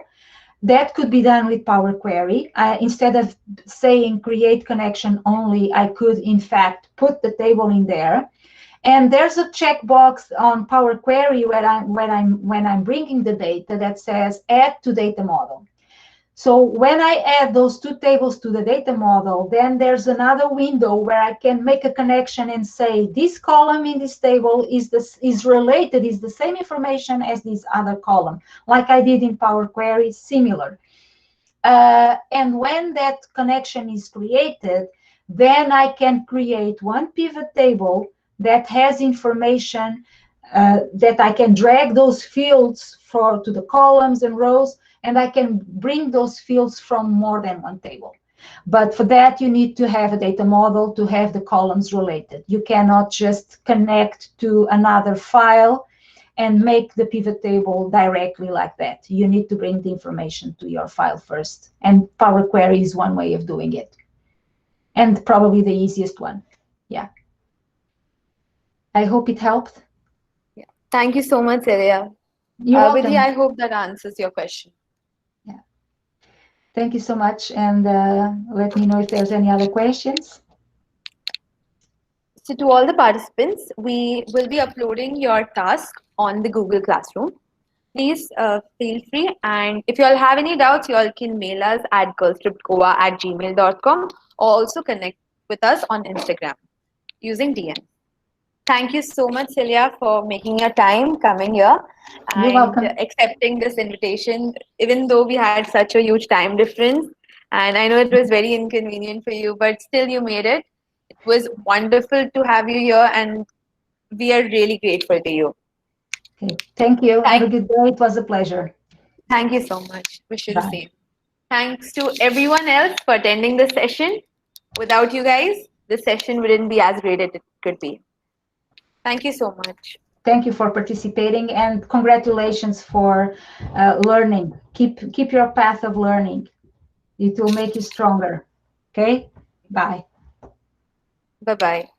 That could be done with Power Query. Instead of saying create connection only, I could in fact put the table in there. And there's a checkbox on Power Query when I'm bringing the data that says add to data model. So when I add those two tables to the data model, then there's another window where I can make a connection and say this column in this table is the same information as this other column, like I did in Power Query, similar. And when that connection is created, then I can create one pivot table that has information that I can drag those fields to the columns and rows, and I can bring those fields from more than one table. But for that, you need to have a data model to have the columns related. You cannot just connect to another file and make the pivot table directly like that. You need to bring the information to your file first. And Power Query is one way of doing it. And probably the easiest one. Yeah. I hope it helped. Yeah. Thank you so much, Celia. You're welcome. Vidhi, I hope that answers your question. Yeah. Thank you so much. And let me know if there's any other questions. So to all the participants, we will be uploading your task on the Google Classroom. Please feel free. And if you all have any doubts, you all can mail us at girlscriptgoa@gmail.com, or also connect with us on Instagram using DM. Thank you so much, Celia, for making your time coming here and accepting this invitation, even though we had such a huge time difference. And I know it was very inconvenient for you, but still you made it. It was wonderful to have you here, and we are really grateful to you. Okay. Thank you. Have a good day. It was a pleasure. Thank you so much. Wish you the same. Thanks to everyone else for attending this session. Without you guys, this session wouldn't be as great as it could be. Thank you so much. Thank you for participating, and congratulations for learning. Keep your path of learning. It will make you stronger. Okay? Bye. Bye-bye.